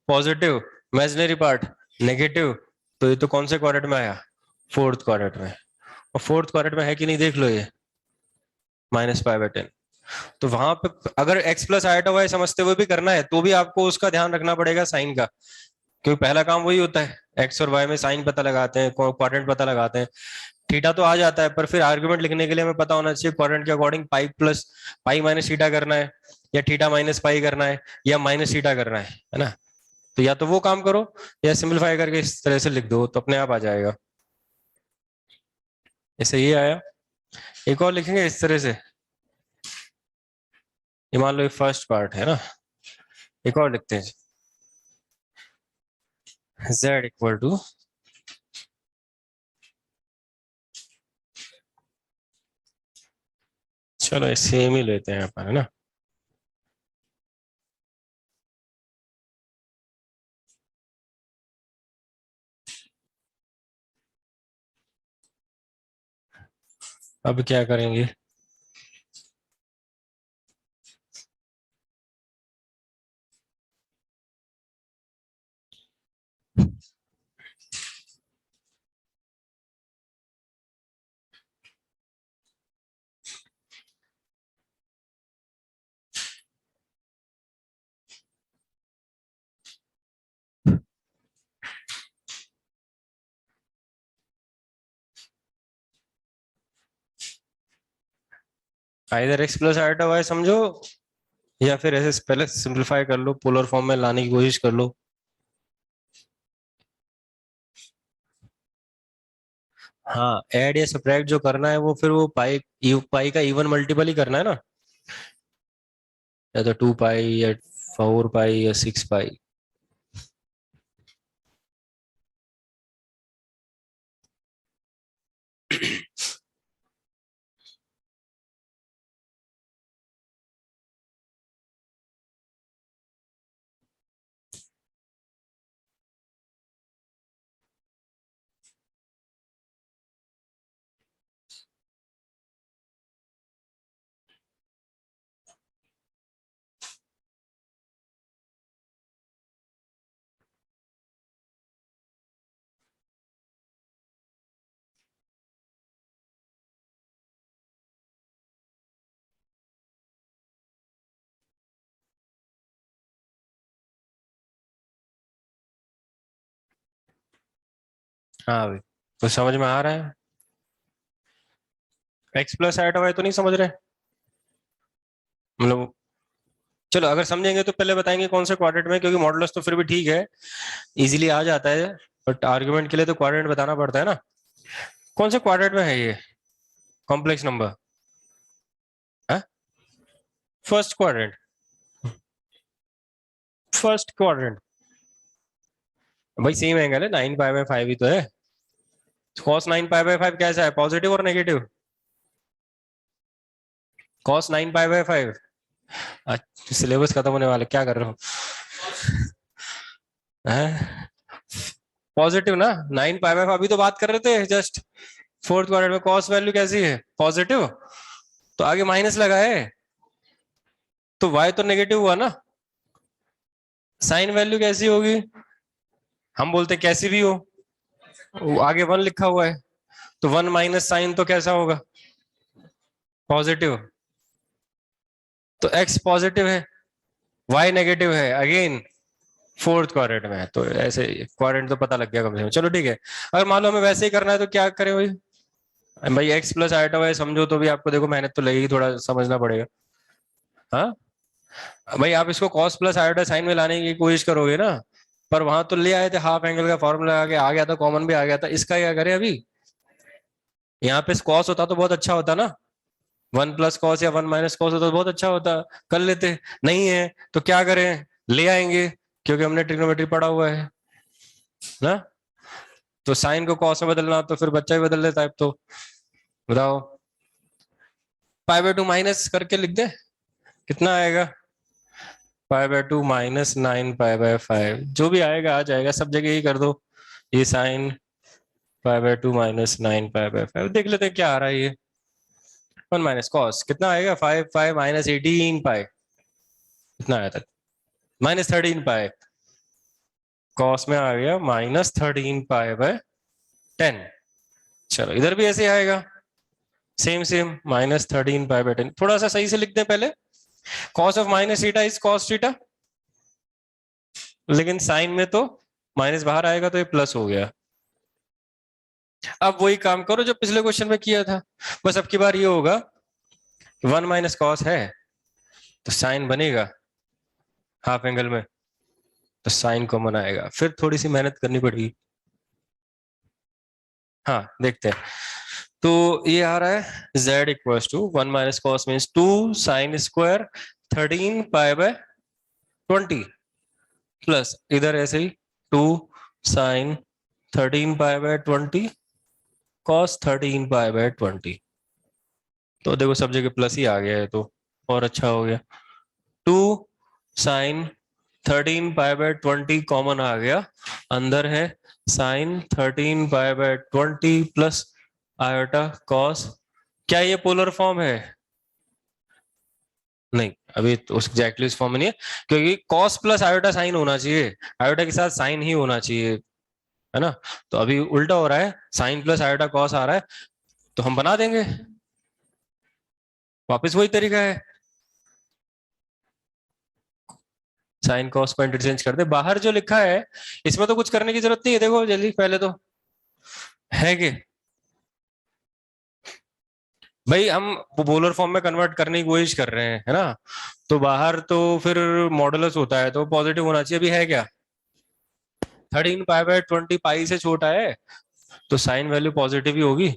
positive, imaginary part negative, तो ये तो कौन से क्वाड्रेंट में आया, फोर्थ क्वाड्रेंट में, और फोर्थ क्वाड्रेंट में है कि नहीं देख लो, ये -π/10, तो वहां पे अगर x प्लस आयोटा वाई समझते हुए भी करना है तो भी आपको उसका ध्यान रखना पड़ेगा साइन का, क्योंकि पहला काम वही होता है, एक्स और वाई में साइन पता लगाते हैं, क्वाड्रेंट पता लगाते हैं, थीटा तो आ जाता है, पर फिर आर्गुमेंट लिखने के लिए हमें पता होना चाहिए क्वाड्रेंट के according pi plus pi minus theta करना है, या थीटा माइनस पाई करना है, या माइनस थीटा करना है ना, तो या तो वो काम करो या सिंपलीफाई करके इस तरह से लिख दो तो अपने आप आ जाएगा, जैसे ये आया। एक और लिखेंगे इस तरह से, ये मान लो ये फर्स्ट पार्ट है ना, एक और लिखते हैं, z इक्वल टू, चलो सेम ही लेते हैं अपन, है ना, अब क्या करेंगे, either x plus iota y समझो, या फिर ऐसे पहले सिंपलीफाई कर लो, पोलर फॉर्म में लाने की कोशिश कर लो। हाँ, ऐड या सब्ट्रैक्ट जो करना है वो फिर वो पाई का इवन मल्टीपल ही करना है ना, या तो 2 पाई या 4 पाई या 6 पाई। हाँ भाई, तो समझ में आ रहा है, एक्स प्लस आयोटा वाई तो नहीं समझ रहे, मतलब चलो अगर समझेंगे तो पहले बताएंगे कौन से क्वाड्रेंट में, क्योंकि मॉडुलस तो फिर भी ठीक है, इजीली आ जाता है, बट आर्गुमेंट के लिए तो क्वाड्रेंट बताना पड़ता है ना, कौन से क्वाड्रेंट में है ये complex number, first quadrant, first quadrant, भाई सेम एंगल है, 9 पाई बाय 5 ही तो है। कॉस 9 पाई बाय 5 कैसा है, पॉजिटिव और negative? Cos 9 pi by 5। Syllabus खत्म होने वाला, क्या कर रहे हो? पॉजिटिव ना, 9 पाई बाय 5 अभी तो बात कर रहे थे जस्ट। फोर्थ क्वाड्रेंट में कॉस वैल्यू कैसी है, पॉजिटिव, तो आगे माइनस लगा है, तो y तो नेगेटिव हुआ ना। साइन वैल्यू कैसी होगी, हम बोलते कैसी भी हो, वो आगे 1 लिखा हुआ है, तो 1 माइनस साइन तो कैसा होगा, पॉजिटिव। तो x पॉजिटिव है, y नेगेटिव है, अगेन फोर्थ क्वाड्रेंट में है, तो ऐसे क्वाड्रेंट तो पता लग गया कम से कम। चलो ठीक है, अगर मान लो हमें वैसे ही करना है तो क्या करें भाई? भाई x प्लस आइटा वाई समझो तो भी आपको देखो मेहनत तो लगेगी, थोड़ा समझना पड़ेगा। हाँ भाई, आप इसको cos प्लस आइटा साइन में लाने की कोशिश करोगे ना, पर वहां तो ले आए थे, हाफ एंगल का फॉर्मूला आगे आ गया था, कॉमन भी आ गया था, इसका क्या करें अभी? यहाँ पे cos होता तो बहुत अच्छा होता ना, 1 प्लस कॉस या 1 माइनस कॉस होता तो बहुत अच्छा होता, कर लेते। नहीं है तो क्या करें, ले आएंगे, क्योंकि हमने ट्रिग्नोमेट्री पढ़ा हुआ है ना। तो साइन को कॉस में बदलना तो फिर बच्चा ही बदल देता है, अब तो बताओ। पाई बाय 2 माइनस करके लिख दे, कितना आएगा? Pi by 2 minus 9 pi by 5, जो भी आएगा आ जाएगा, सब जगह ही कर दो। ये sine pi by 2 minus 9 pi by 5, देख लेते हैं क्या आ रहा है ये। 1 माइनस कॉस कितना आएगा, 5 5 माइनस 18 पाई, कितना आया था, -13 पाई। कॉस में आ गया -13 पाई बाय 10। चलो इधर भी ऐसे आएगा, सेम सेम -13 पाई बाय 10। थोड़ा सा सही से लिख दें पहले, cos of minus theta is cos theta, लेकिन साइन में तो माइनस बाहर आएगा तो ये प्लस हो गया। अब वही काम करो जो पिछले क्वेश्चन में किया था, बस अब की बार ये होगा 1 माइनस कॉस है तो साइन बनेगा हाफ एंगल में, तो साइन कॉमन आएगा, फिर थोड़ी सी मेहनत करनी पड़ेगी। हाँ देखते हैं, तो ये आ रहा है z equals to 1 minus cos means 2 sin² 13 pi by 20, plus इधर ऐसे ही 2 sin 13 pi by 20 cos 13 pi by 20। तो देखो सब जगह प्लस ही आ गया है, तो और अच्छा हो गया। 2 sin 13 पाई बाय 20 कॉमन आ गया, अंदर है sin 13 pi by 20 plus iota cos. क्या ये पोलर फॉर्म है? नहीं, अभी तो उस एग्जैक्टली इस फॉर्म में नहीं है, क्योंकि कॉस प्लस आयोटा साइन होना चाहिए, आयोटा के साथ साइन ही होना चाहिए, है ना। तो अभी उल्टा हो रहा है, साइन प्लस आयोटा कॉस आ रहा है, तो हम बना देंगे, वापस वही तरीका है, साइन कॉस को इंटरचेंज कर दे, बाहर जो लिखा है इसमें तो कुछ करने की जरूरत नहीं है, देखो जल्दी पहले तो है कि भाई हम पोलर फॉर्म में कन्वर्ट करने की कोशिश कर रहे हैं, है ना, तो बाहर तो फिर मॉडुलस होता है तो पॉजिटिव होना चाहिए, अभी है क्या, 13 पाई बाय 20 पाई से छोटा है, तो साइन वैल्यू पॉजिटिव ही होगी,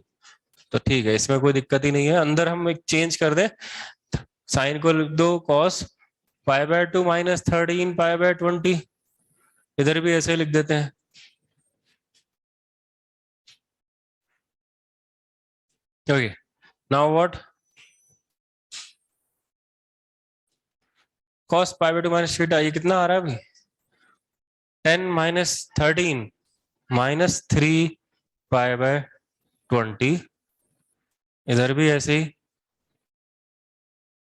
तो ठीक है, इसमें कोई दिक्कत ही नहीं है। अंदर हम एक चेंज कर दें, साइन को लिख दो cos pi by 2 minus 13 pi by 20, इधर भी ऐसे लिख देते हैं। Okay, now what, cos pi by 2 minus theta, ये कितना आ रहा है अभी, 10 - 13 -3 पाई बाय 20, इधर भी ऐसे ही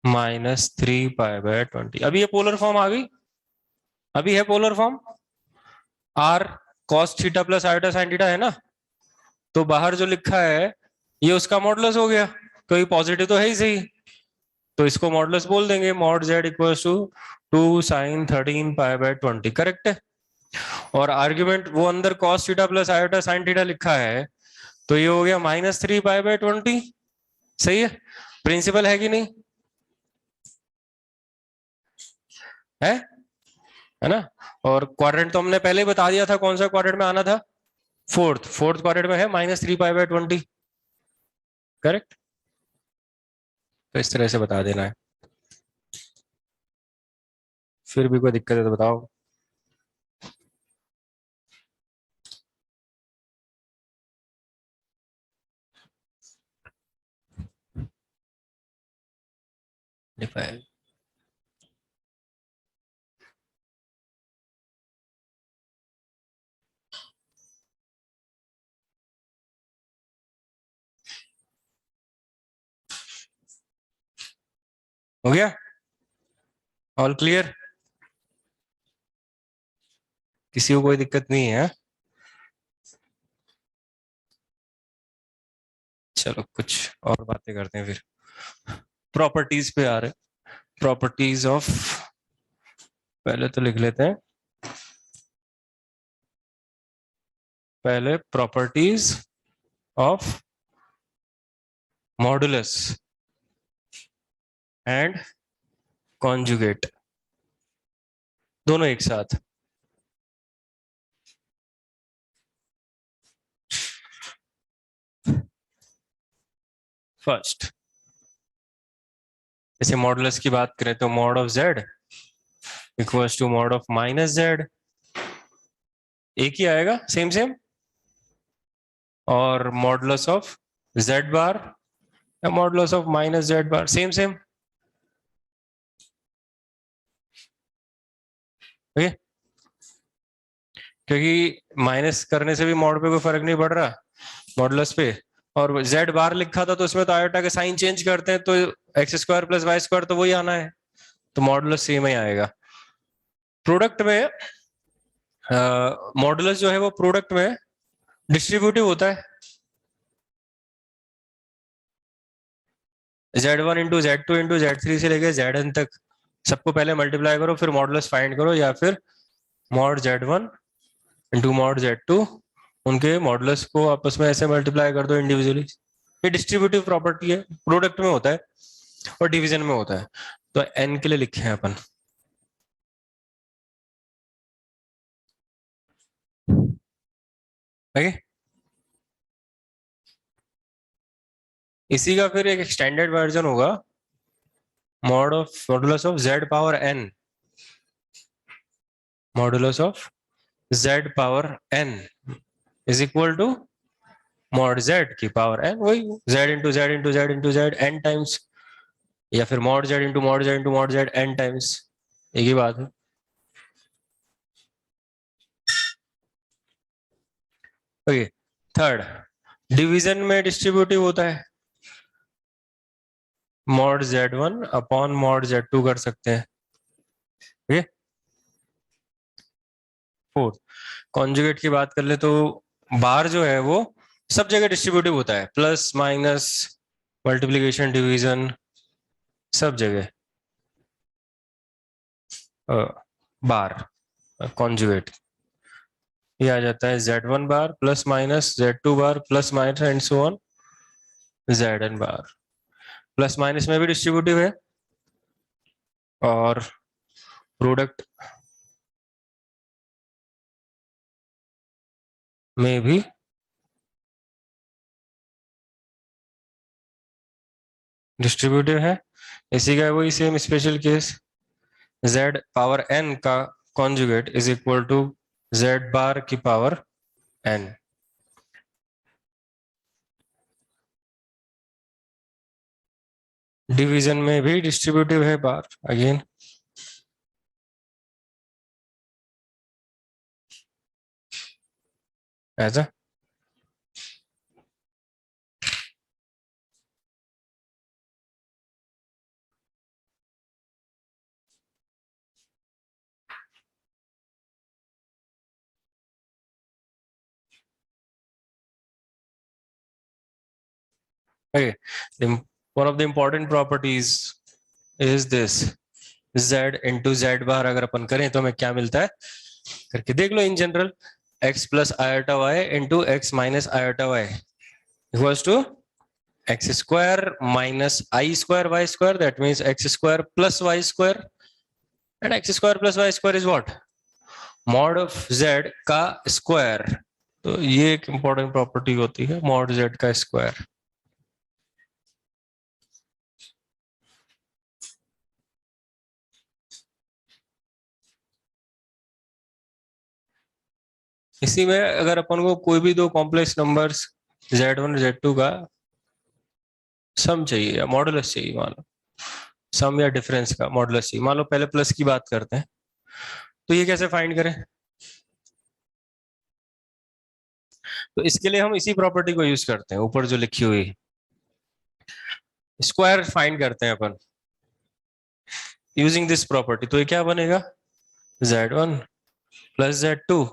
-3 पाई बाय 20। अभी ये पोलर फॉर्म आ गई, अभी है polar form, r cos theta plus iota sine theta है ना, तो बाहर जो लिखा है ये उसका मॉडुलस हो गया, क्योंकि पॉजिटिव तो है ही सही, तो इसको मॉडुलस बोल देंगे, mod z equals to 2 sin 13 pi by 20, correct है। और आर्ग्यूमेंट वो अंदर cos theta plus iota sine theta लिखा है, तो ये हो गया -3 पाई बाय 20, सही है, प्रिंसिपल है कि नहीं, है ना। और क्वाड्रेंट तो हमने पहले ही बता दिया था, कौन सा क्वाड्रेंट में आना था, फोर्थ, फोर्थ क्वाड्रेंट में है -3 पाई बाय 20, करेक्ट। तो इस तरह से बता देना है, फिर भी कोई दिक्कत है तो बताओ। 25। हो गया? All clear? किसी को कोई दिक्कत नहीं है? चलो कुछ और बातें करते हैं फिर। प्रॉपर्टीज पे आ रहे। प्रॉपर्टीज ऑफ, पहले तो लिख लेते हैं, पहले properties of modulus and conjugate, दोनों एक साथ। फर्स्ट, जैसे मॉडुलस की बात करें तो mod of z equals to mod of minus z, एक ही आएगा, सेम सेम। और मॉडुलस ऑफ z बार या modulus of minus z bar, same same. Okay, क्योंकि माइनस करने से भी मॉड पे कोई फर्क नहीं पड़ रहा मॉडुलस पे। और z बार लिखा था तो उसमें तो आयोटा के साइन चेंज करते हैं, तो x square plus y square तो वही आना है, तो मॉडुलस सेम ही आएगा। प्रोडक्ट में मॉडुलस जो है वो प्रोडक्ट में डिस्ट्रीब्यूटिव होता है। z1 into z2 into z3 से लेके zn तक सबको पहले मल्टीप्लाई करो, फिर मॉडुलस फाइंड करो, या फिर mod z1 into mod z2 उनके मॉडुलस को आपस में ऐसे मल्टीप्लाई कर दो इंडिविजुअली। ये डिस्ट्रीब्यूटिव प्रॉपर्टी है, प्रोडक्ट में होता है और डिवीजन में होता है। तो n के लिए लिखे हैं अपन। ओके, इसी का फिर एक एक्सटेंडेड वर्जन होगा, modulus of z power n, modulus of z power n is equal to mod z की पावर n, वही z into z into z into z n times, या फिर mod z into mod z into mod z n times, एक ही बात है। ओके, थर्ड, डिवीजन में डिस्ट्रीब्यूटिव होता है, mod z1 upon mod z2 कर सकते हैं। ओके, फोर्थ, कॉन्जुगेट की बात कर ले तो बार जो है वो सब जगह डिस्ट्रीब्यूटिव होता है, प्लस माइनस मल्टीप्लीकेशन डिवीजन सब जगह बार कॉन्जुगेट। ये आ जाता है z1 bar plus minus z2 bar plus minus and so on zn bar. Plus minus में भी डिस्ट्रीब्यूटिव है और प्रोडक्ट में भी डिस्ट्रीब्यूटिव है। इसी का वही same special case, z power n का conjugate is equal to z bar की पावर n। डिवीजन में भी डिस्ट्रीब्यूटिव है बार अगेन। ऐसा okay. One of the important properties is this, z into z bar अगर अपन करें तो हमें क्या मिलता है करके देख लो। In general x plus iota y into x minus iota y equals to x square minus i square y square, that means x square plus y square, and x square plus y square is what, mod of z का स्क्वायर। तो ये एक इंपॉर्टेंट प्रॉपर्टी होती है मॉड z का स्क्वायर। इसी में अगर अपन को कोई भी दो कॉम्प्लेक्स नंबर्स z1 z2 का सम चाहिए या मॉडुलस चाहिए, मान लो सम या डिफरेंस का मॉडुलस चाहिए। मान लो पहले प्लस की बात करते हैं, तो ये कैसे फाइंड करें? तो इसके लिए हम इसी प्रॉपर्टी को यूज करते हैं, ऊपर जो लिखी हुई स्क्वायर फाइंड करते हैं अपन यूजिंग दिस प्रॉपर्टी। तो ये क्या बनेगा? z1 plus z2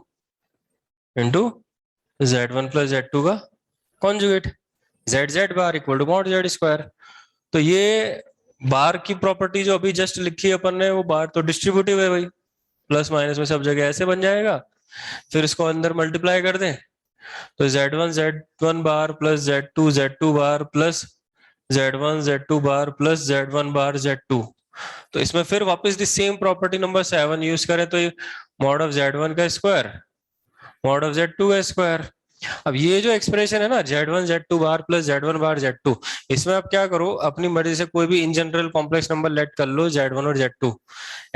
into z1 plus z2 का conjugate, z bar equal to mod z square. तो ये बार की प्रॉपर्टी जो अभी जस्ट लिखी है अपन ने, वो बार तो डिस्ट्रीब्यूटिव है भाई, प्लस माइनस में सब जगह ऐसे बन जाएगा। फिर इसको अंदर मल्टीप्लाई कर दें तो z1 बार प्लस z2 बार प्लस z1 बार प्लस z1 बार z2। तो इसमें फिर वापस the same property number 7 use करें तो ये मॉड ऑफ z1 का स्क्वायर मॉड ऑफ z2 का स्क्वायर। अब ये जो एक्सप्रेशन है ना z1 बार प्लस z1 बार z2, इसमें आप क्या करो, अपनी मर्जी से कोई भी in general complex number let कर लो z1 और z2,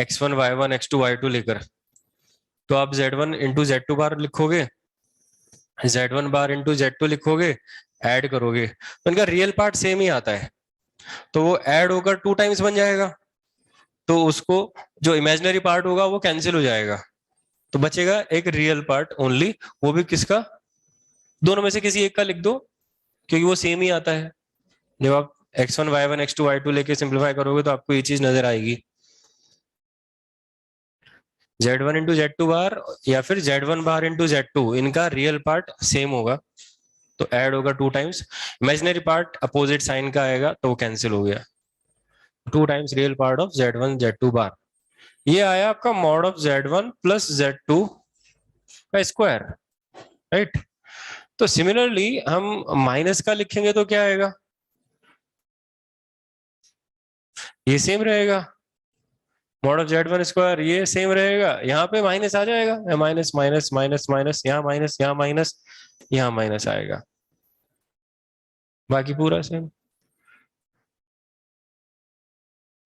x1 y1 x2 y2 लेकर। तो आप z1 इंटू z2 बार लिखोगे, z1 बार इंटू z2 लिखोगे, ऐड करोगे तो इनका रियल पार्ट सेम ही आता है, तो वो ऐड होकर 2 टाइम्स बन जाएगा। तो उसको जो इमेजिनरी पार्ट होगा वो कैंसिल हो जाएगा, तो बचेगा एक रियल पार्ट ओनली, वो भी किसका? दोनों में से किसी एक का लिख दो, क्योंकि वो सेम ही आता है। जब आप x1 y1 x2 y2 लेके सिंप्लीफाई करोगे तो आपको ये चीज नजर आएगी, z1 इंटू z2 बार या फिर z1 बार इंटू z2, इनका रियल पार्ट सेम होगा तो ऐड होगा 2 times, imaginary part opposite sign का आएगा तो वो कैंसिल हो गया, 2 times real part of z1 z2 bar. ये आया आपका mod of z1 plus z2 का स्क्वायर, राइट। तो सिमिलरली हम माइनस का लिखेंगे तो क्या आएगा? ये सेम रहेगा, मॉड ऑफ z1 स्क्वायर ये सेम रहेगा, यहाँ पे माइनस आ जाएगा, माइनस माइनस माइनस माइनस, यहाँ माइनस यहाँ माइनस यहाँ माइनस आएगा, बाकी पूरा सेम।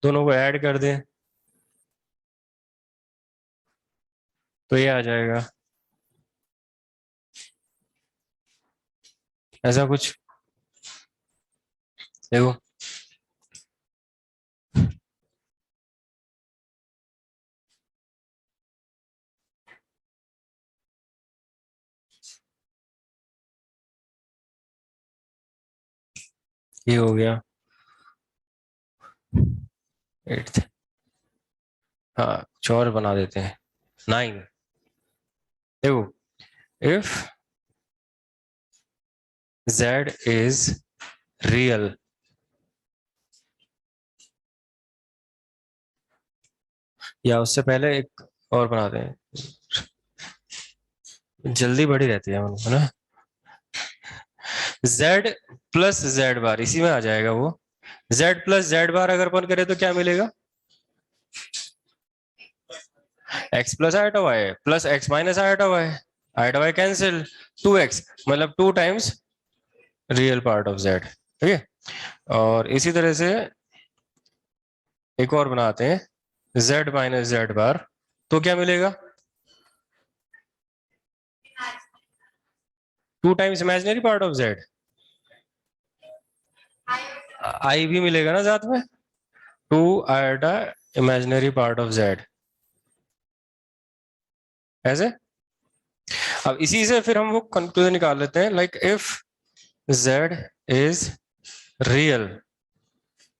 दोनों को ऐड कर दें तो ये आ जाएगा ऐसा कुछ, देखो ये हो गया 8th। हाँ कुछ और बना देते हैं 9। देखो इफ z इज रियल, या उससे पहले एक और बनाते हैं, जल्दी बढ़ी रहती है है ना, z प्लस z बार इसी में आ जाएगा वो, z प्लस z बार अगर अपन करें तो क्या मिलेगा? x plus iota y plus x minus iota y cancel, 2x मतलब 2 times real part of z, ठीक है। और इसी तरह से एक और बनाते हैं z माइनस z बार, तो क्या मिलेगा? 2 times imaginary part of z, i भी मिलेगा ना साथ में, 2 iota imaginary part of z ऐसे। अब इसी से फिर हम वो कंक्लूजन निकाल लेते हैं, like if z is real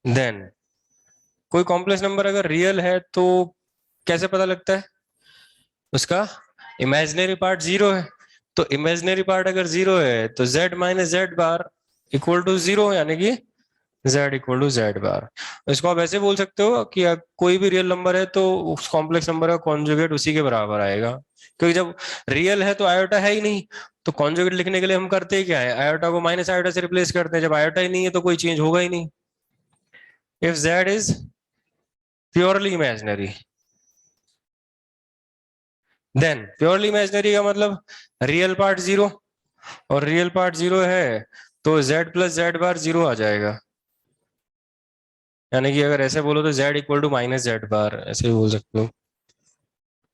then, कोई कॉम्प्लेक्स नंबर अगर रियल है तो कैसे पता लगता है? उसका इमेजिनरी पार्ट 0 है, तो इमेजिनरी पार्ट अगर 0 है तो z minus z bar equal to 0, यानी कि z equal to z bar. इसको आप ऐसे बोल सकते हो कि कोई भी रियल नंबर है तो उस कॉम्प्लेक्स नंबर का कॉन्जुगेट उसी के बराबर आएगा, क्योंकि जब रियल है तो आयोटा है ही नहीं, तो कॉन्जुगेट लिखने के लिए हम करते ही क्या है, आयोटा को माइनस आयोटा से रिप्लेस करते हैं, जब आयोटा ही नहीं है तो कोई चेंज होगा ही नहीं। If z is purely imaginary then, purely imaginary का मतलब रियल पार्ट 0, और रियल पार्ट 0 है तो z प्लस जेड बार 0 आ जाएगा, यानी कि अगर ऐसे बोलो तो z equal to minus z bar, ऐसे भी बोल सकते हो,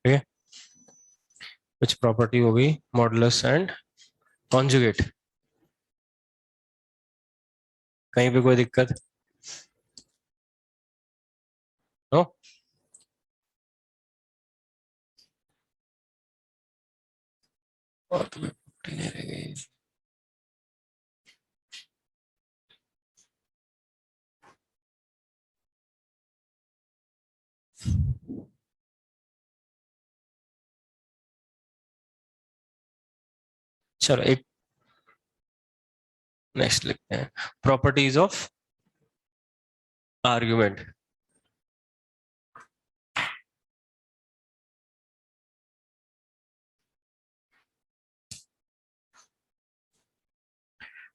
ठीक है। कुछ प्रॉपर्टी हो गई मॉडुलस एंड कॉन्जुगेट, कहीं पे कोई दिक्कत? नो, और तुम्हें नहीं रह गई। चलो एक नेक्स्ट लिखते हैं, properties of argument.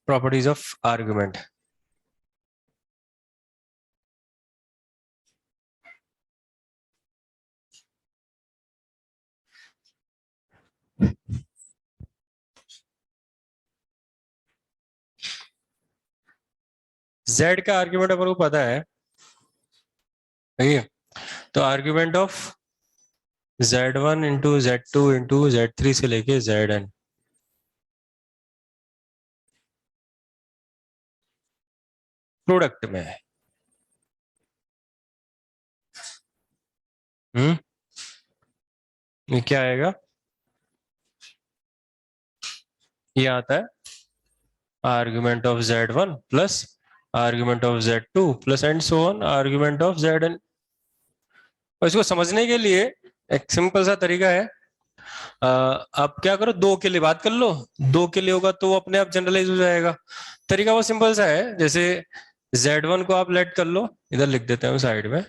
Properties of argument. z का आर्ग्यूमेंट अपन को पता है, ठीक है, तो argument of z1 into z2 into z3 से लेके zn, प्रोडक्ट में है। ये क्या आएगा, ये आता है argument of z1 plus argument of z2 plus and so on argument of zn। और इसको समझने के लिए एक सिंपल सा तरीका है, आप क्या करो, दो के लिए बात कर लो, दो के लिए होगा तो वो अपने आप जनरलाइज हो जाएगा। तरीका वो सिंपल सा है, जैसे z1 को आप लेट कर लो, इधर लिख देते हैं साइड में,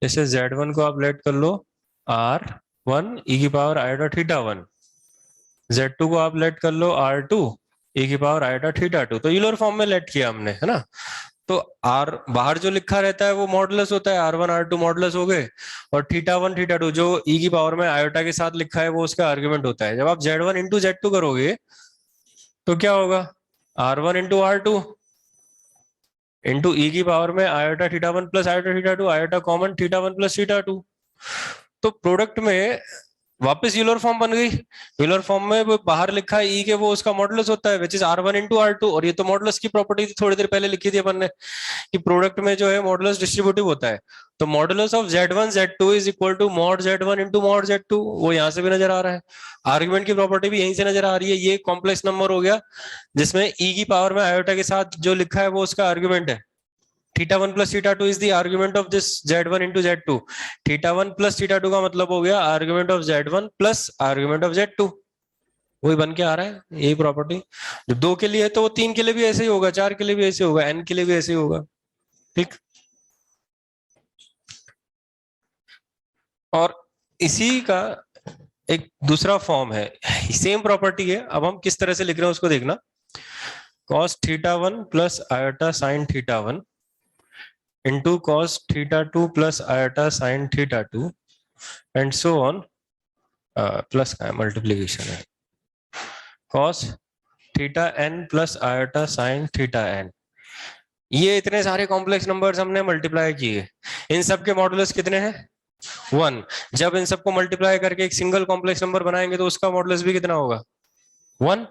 जैसे z1 को आप लेट कर लो r1 e की पावर आयोटा थीटा 1, z2 को आप लेट कर लो r2 e की पावर आयोटा थीटा 2। तो यूलर फॉर्म में लेट किया हमने, है ना। तो आर बाहर जो लिखा रहता है वो मॉडुलस होता है, r1 r2 मॉडुलस हो गए, और थीटा 1 थीटा 2 जो e की पावर में आयोटा के साथ लिखा है वो उसका आर्ग्यूमेंट होता है। जब आप z1 इंटू z2 करोगे तो क्या होगा, r1 इंटू r2 इंटू ई की पावर में iota theta 1 plus iota theta 2, iota common theta 1 plus theta 2। तो प्रोडक्ट में वापस यूलर फॉर्म बन गई। यूलर फॉर्म में वो बाहर लिखा है ई के, वो उसका मॉडुलस होता है which is r1 into r2। और ये तो मॉडुलस की प्रॉपर्टी थी, थोड़ी देर पहले लिखी थी अपन ने कि प्रोडक्ट में जो है मॉडुलस डिस्ट्रीब्यूटिव होता है। तो modulus of z1 z2 is equal to mod z1 into mod z2, वो यहाँ से भी नजर आ रहा है। आर्ग्यूमेंट की प्रॉपर्टी भी यहीं से नजर आ रही है। ये कॉम्प्लेक्स नंबर हो गया जिसमें ई की पावर में आयोटा के साथ जो लिखा है वो उसका आर्ग्यूमेंट है। Theta 1 plus theta 2 is the argument of this z1 into z2। Theta 1 plus theta 2 का मतलब हो गया argument of z1 plus argument of z2। वही बन के आ रहा है यही प्रॉपर्टी। जब दो के लिए है तो वो तीन के लिए भी ऐसे ही होगा, चार के लिए भी ऐसे होगा, n के लिए भी ऐसे ही होगा। ठीक, और इसी का एक दूसरा फॉर्म है, सेम प्रॉपर्टी है, अब हम किस तरह से लिख रहे हैं उसको देखना। cos theta 1 plus iota sine theta 1 into cos theta 2 plus iota sine theta 2 and so on, plus का मल्टीप्लीकेशन है, cos theta n plus iota sine theta n। ये इतने सारे कॉम्प्लेक्स नंबर्स हमने मल्टीप्लाई किए, इन सब के मॉडुलस कितने हैं, 1। जब इन सबको मल्टीप्लाई करके एक सिंगल कॉम्प्लेक्स नंबर बनाएंगे तो उसका मॉडुलस भी कितना होगा, 1।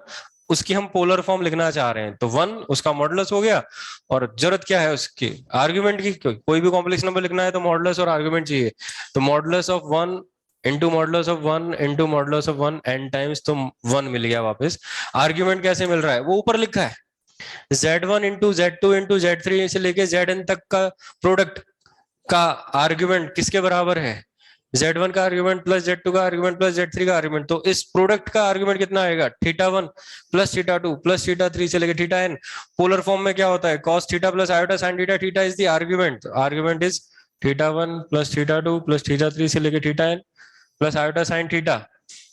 उसकी हम पोलर फॉर्म लिखना चाह रहे हैं तो 1 उसका मॉडुलस हो गया। और जरूरत क्या है उसकी, आर्ग्यूमेंट की। कोई भी कॉम्प्लेक्स नंबर लिखना है तो मॉडुलस और आर्ग्यूमेंट चाहिए। तो modulus of 1 into modulus of 1 into modulus of 1 n times, तो 1 मिल गया वापस। आर्ग्यूमेंट कैसे मिल रहा है, वो ऊपर लिखा है, z1 into z2 into z3 से लेके zn तक का प्रोडक्ट का आर्ग्यूमेंट किसके बराबर है, z1 का आर्ग्यूमेंट प्लस z2 का आर्ग्यूमेंट प्लस z3 का आर्ग्यूमेंट। तो इस प्रोडक्ट का आर्ग्यूमेंट कितना आएगा, theta 1 plus theta 2 plus theta 3 से लेके थीटा n। पोलर फॉर्म में क्या होता है, cos theta plus iota sin theta, theta is the argument, argument is theta 1 plus theta 2 plus theta 3 से लेके theta n plus iota sin theta,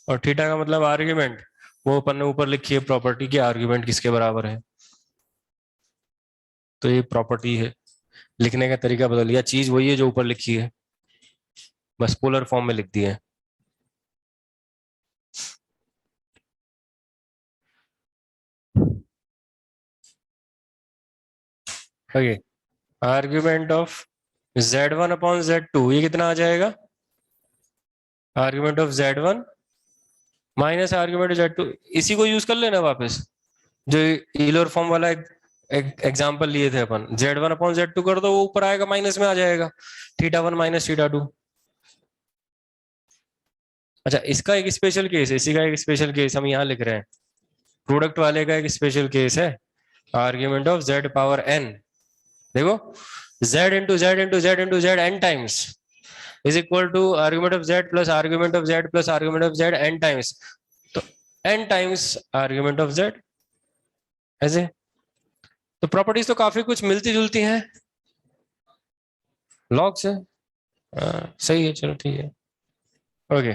और थीटा का मतलब आर्ग्यूमेंट। वो अपन ने ऊपर लिखी है प्रॉपर्टी की आर्ग्यूमेंट किसके बराबर है। तो ये प्रॉपर्टी है, लिखने का तरीका बदल गया, चीज वही है जो ऊपर लिखी है, बस पोलर फॉर्म में लिख दिए है। Okay, argument of z1 upon z2 ये कितना आ जाएगा, argument of z1 minus argument z2। इसी को यूज कर लेना वापस, जो ईलर फॉर्म वाला एक एग्जाम्पल लिए थे अपन, Z1 अपॉन Z2 कर दो, वो ऊपर आएगा माइनस में आ जाएगा, θ1 माइनस θ2। अच्छा, इसका एक स्पेशल केस है, इसी का एक स्पेशल केस हम यहाँ लिख रहे हैं, प्रोडक्ट वाले का एक स्पेशल केस है, argument of Z power n। देखो, Z into z into z into z n times is equal to argument of Z plus argument of Z plus argument of Z n times. तो n times argument of Z ऐसे। तो प्रॉपर्टीज तो काफी कुछ मिलती जुलती हैं लॉग से। सही है, चलो ठीक है, ओके।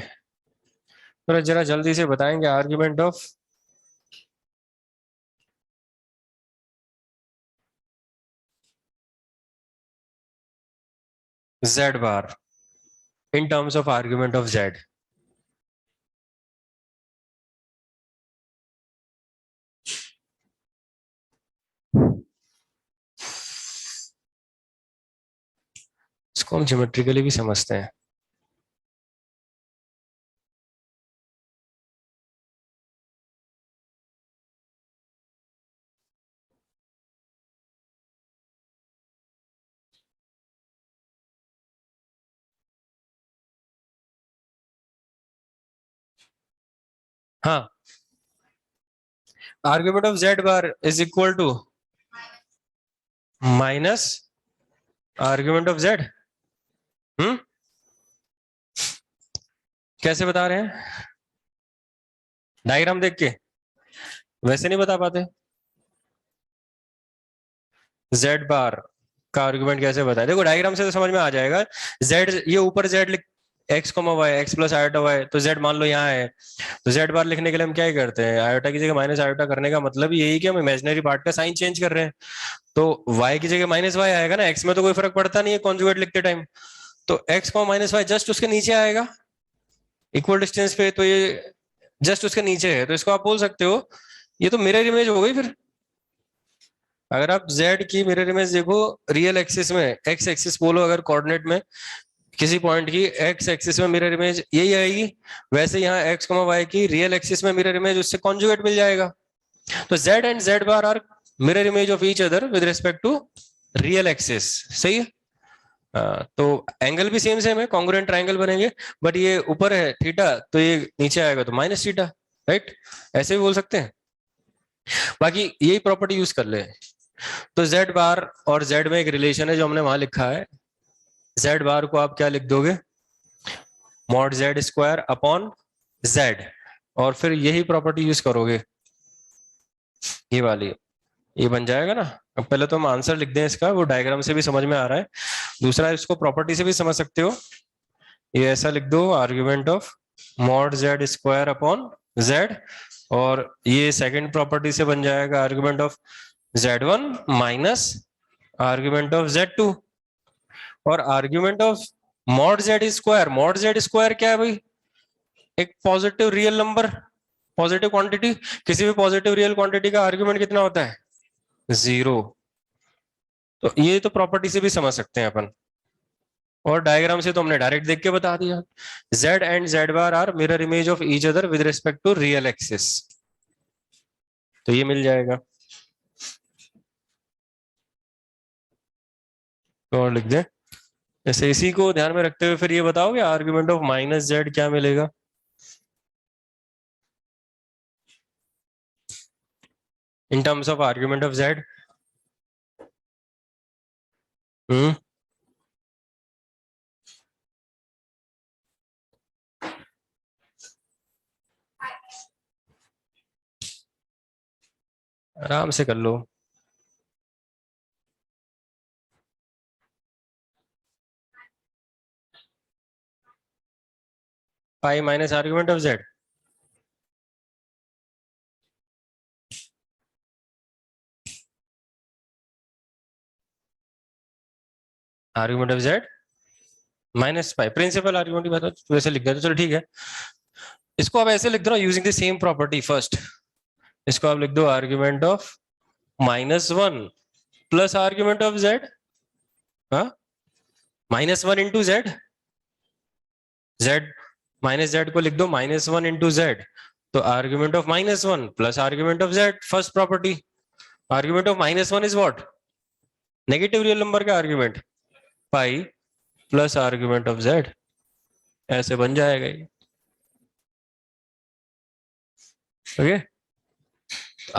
तो जरा जल्दी से बताएंगे argument of Z bar in terms of argument of Z। इसको हम ज्योमेट्रिकली भी समझते हैं। हाँ, argument of Z bar is equal to minus argument of Z। कैसे बता रहे हैं? डायग्राम देख के वैसे नहीं बता पाते। Z बार का आर्गुमेंट कैसे बताए, देखो डायग्राम से तो समझ में आ जाएगा। Z, ये ऊपर Z लिख, x comma y, x plus iota y, तो Z मान लो यहाँ है, तो Z बार लिखने के लिए हम क्या ही करते हैं, आयोटा की जगह माइनस आयोटा करने का मतलब यही कि हम इमेजिनरी पार्ट का साइन चेंज कर रहे हैं। तो y की जगह माइनस वाई आएगा ना, x में तो कोई फर्क पड़ता नहीं है कॉन्जुगेट लिखते टाइम, तो x comma minus y just उसके नीचे आएगा इक्वल डिस्टेंस पे, तो ये जस्ट उसके नीचे है, तो इसको आप बोल सकते हो ये तो मिरर इमेज हो गई। फिर अगर आप Z की मिरर इमेज देखो रियल एक्सिस में, एक्स एक्सिस बोलो अगर कोऑर्डिनेट में किसी पॉइंट की, एक्स एक्सिस में मिरर इमेज यही आएगी, वैसे यहाँ x, y की रियल एक्सिस में मिरर इमेज उससे कॉन्जुगेट मिल जाएगा। तो Z and Z bar are mirror image of each other with respect to real axis. सही है। तो एंगल भी सेम सेम है, कॉन्ग्रुएंट ट्राइंगल बनेंगे, बट ये ऊपर है थीटा तो ये नीचे आएगा तो माइनस थीटा, राइट, ऐसे भी बोल सकते हैं। बाकी यही प्रॉपर्टी यूज कर ले। तो Z बार और Z में एक रिलेशन है जो हमने वहां लिखा है, Z बार को आप क्या लिख दोगे, mod Z square upon Z, और फिर यही प्रॉपर्टी यूज करोगे, ये वाली, ये बन जाएगा ना। अब पहले तो हम आंसर लिख दें इसका, वो डायग्राम से भी समझ में आ रहा है, दूसरा इसको प्रॉपर्टी से भी समझ सकते हो। ये ऐसा लिख दो, argument of mod Z square upon Z, और ये सेकंड प्रॉपर्टी से बन जाएगा argument of Z1 minus argument of Z2, और argument of mod Z square, mod Z square क्या है भाई, एक positive real number, positive quantity, किसी भी पॉजिटिव रियल क्वांटिटी का आर्ग्यूमेंट कितना होता है, 0। तो ये तो प्रॉपर्टी से भी समझ सकते हैं अपन, और डायग्राम से तो हमने डायरेक्ट देख के बता दिया। Z and Z bar are mirror image of each other with respect to real axis, तो ये मिल जाएगा। तो और लिख दे जैसे, इसी को ध्यान में रखते हुए फिर ये बताओगे आर्ग्यूमेंट ऑफ माइनस Z क्या मिलेगा, in terms of argument of Z। आराम से कर लो। Pi minus argument of Z, argument of Z minus pi, principal argument की बात तो वैसे लिख देते, चलो ठीक है। इसको आप ऐसे लिख दो using the same property first, इसको आप लिख दो argument of -1 plus argument of Z, हाँ, -1 into Z, Z minus Z को लिख दो -1 इंटू Z, तो argument of -1 plus argument of Z, first property, argument of -1 is what? Negative real number का argument, pi plus argument of z, ऐसे बन जाएगा ये। Okay,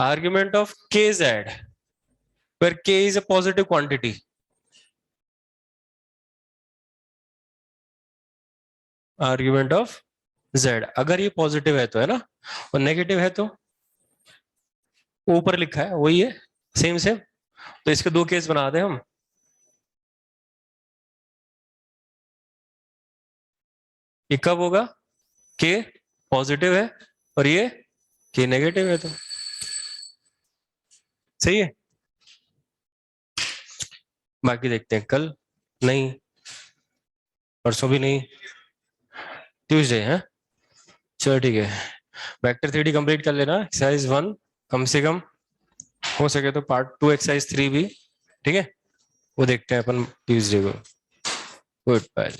argument of kz, where k is a positive quantity, argument of z, अगर ये पॉजिटिव है तो, है ना, और नेगेटिव है तो ऊपर लिखा है वही है, सेम सेम। तो इसके दो केस बना दे हम। ये कब होगा? के पॉजिटिव है और ये के नेगेटिव है तो सही है। बाकी देखते हैं कल, नहीं परसों भी नहीं, ट्यूसडे है। चलो ठीक है, वेक्टर 3D कंप्लीट कर लेना, एक्सरसाइज 1 कम से कम, हो सके तो पार्ट 2 एक्सरसाइज 3 भी, ठीक है, वो देखते हैं अपन ट्यूसडे को। Good bye.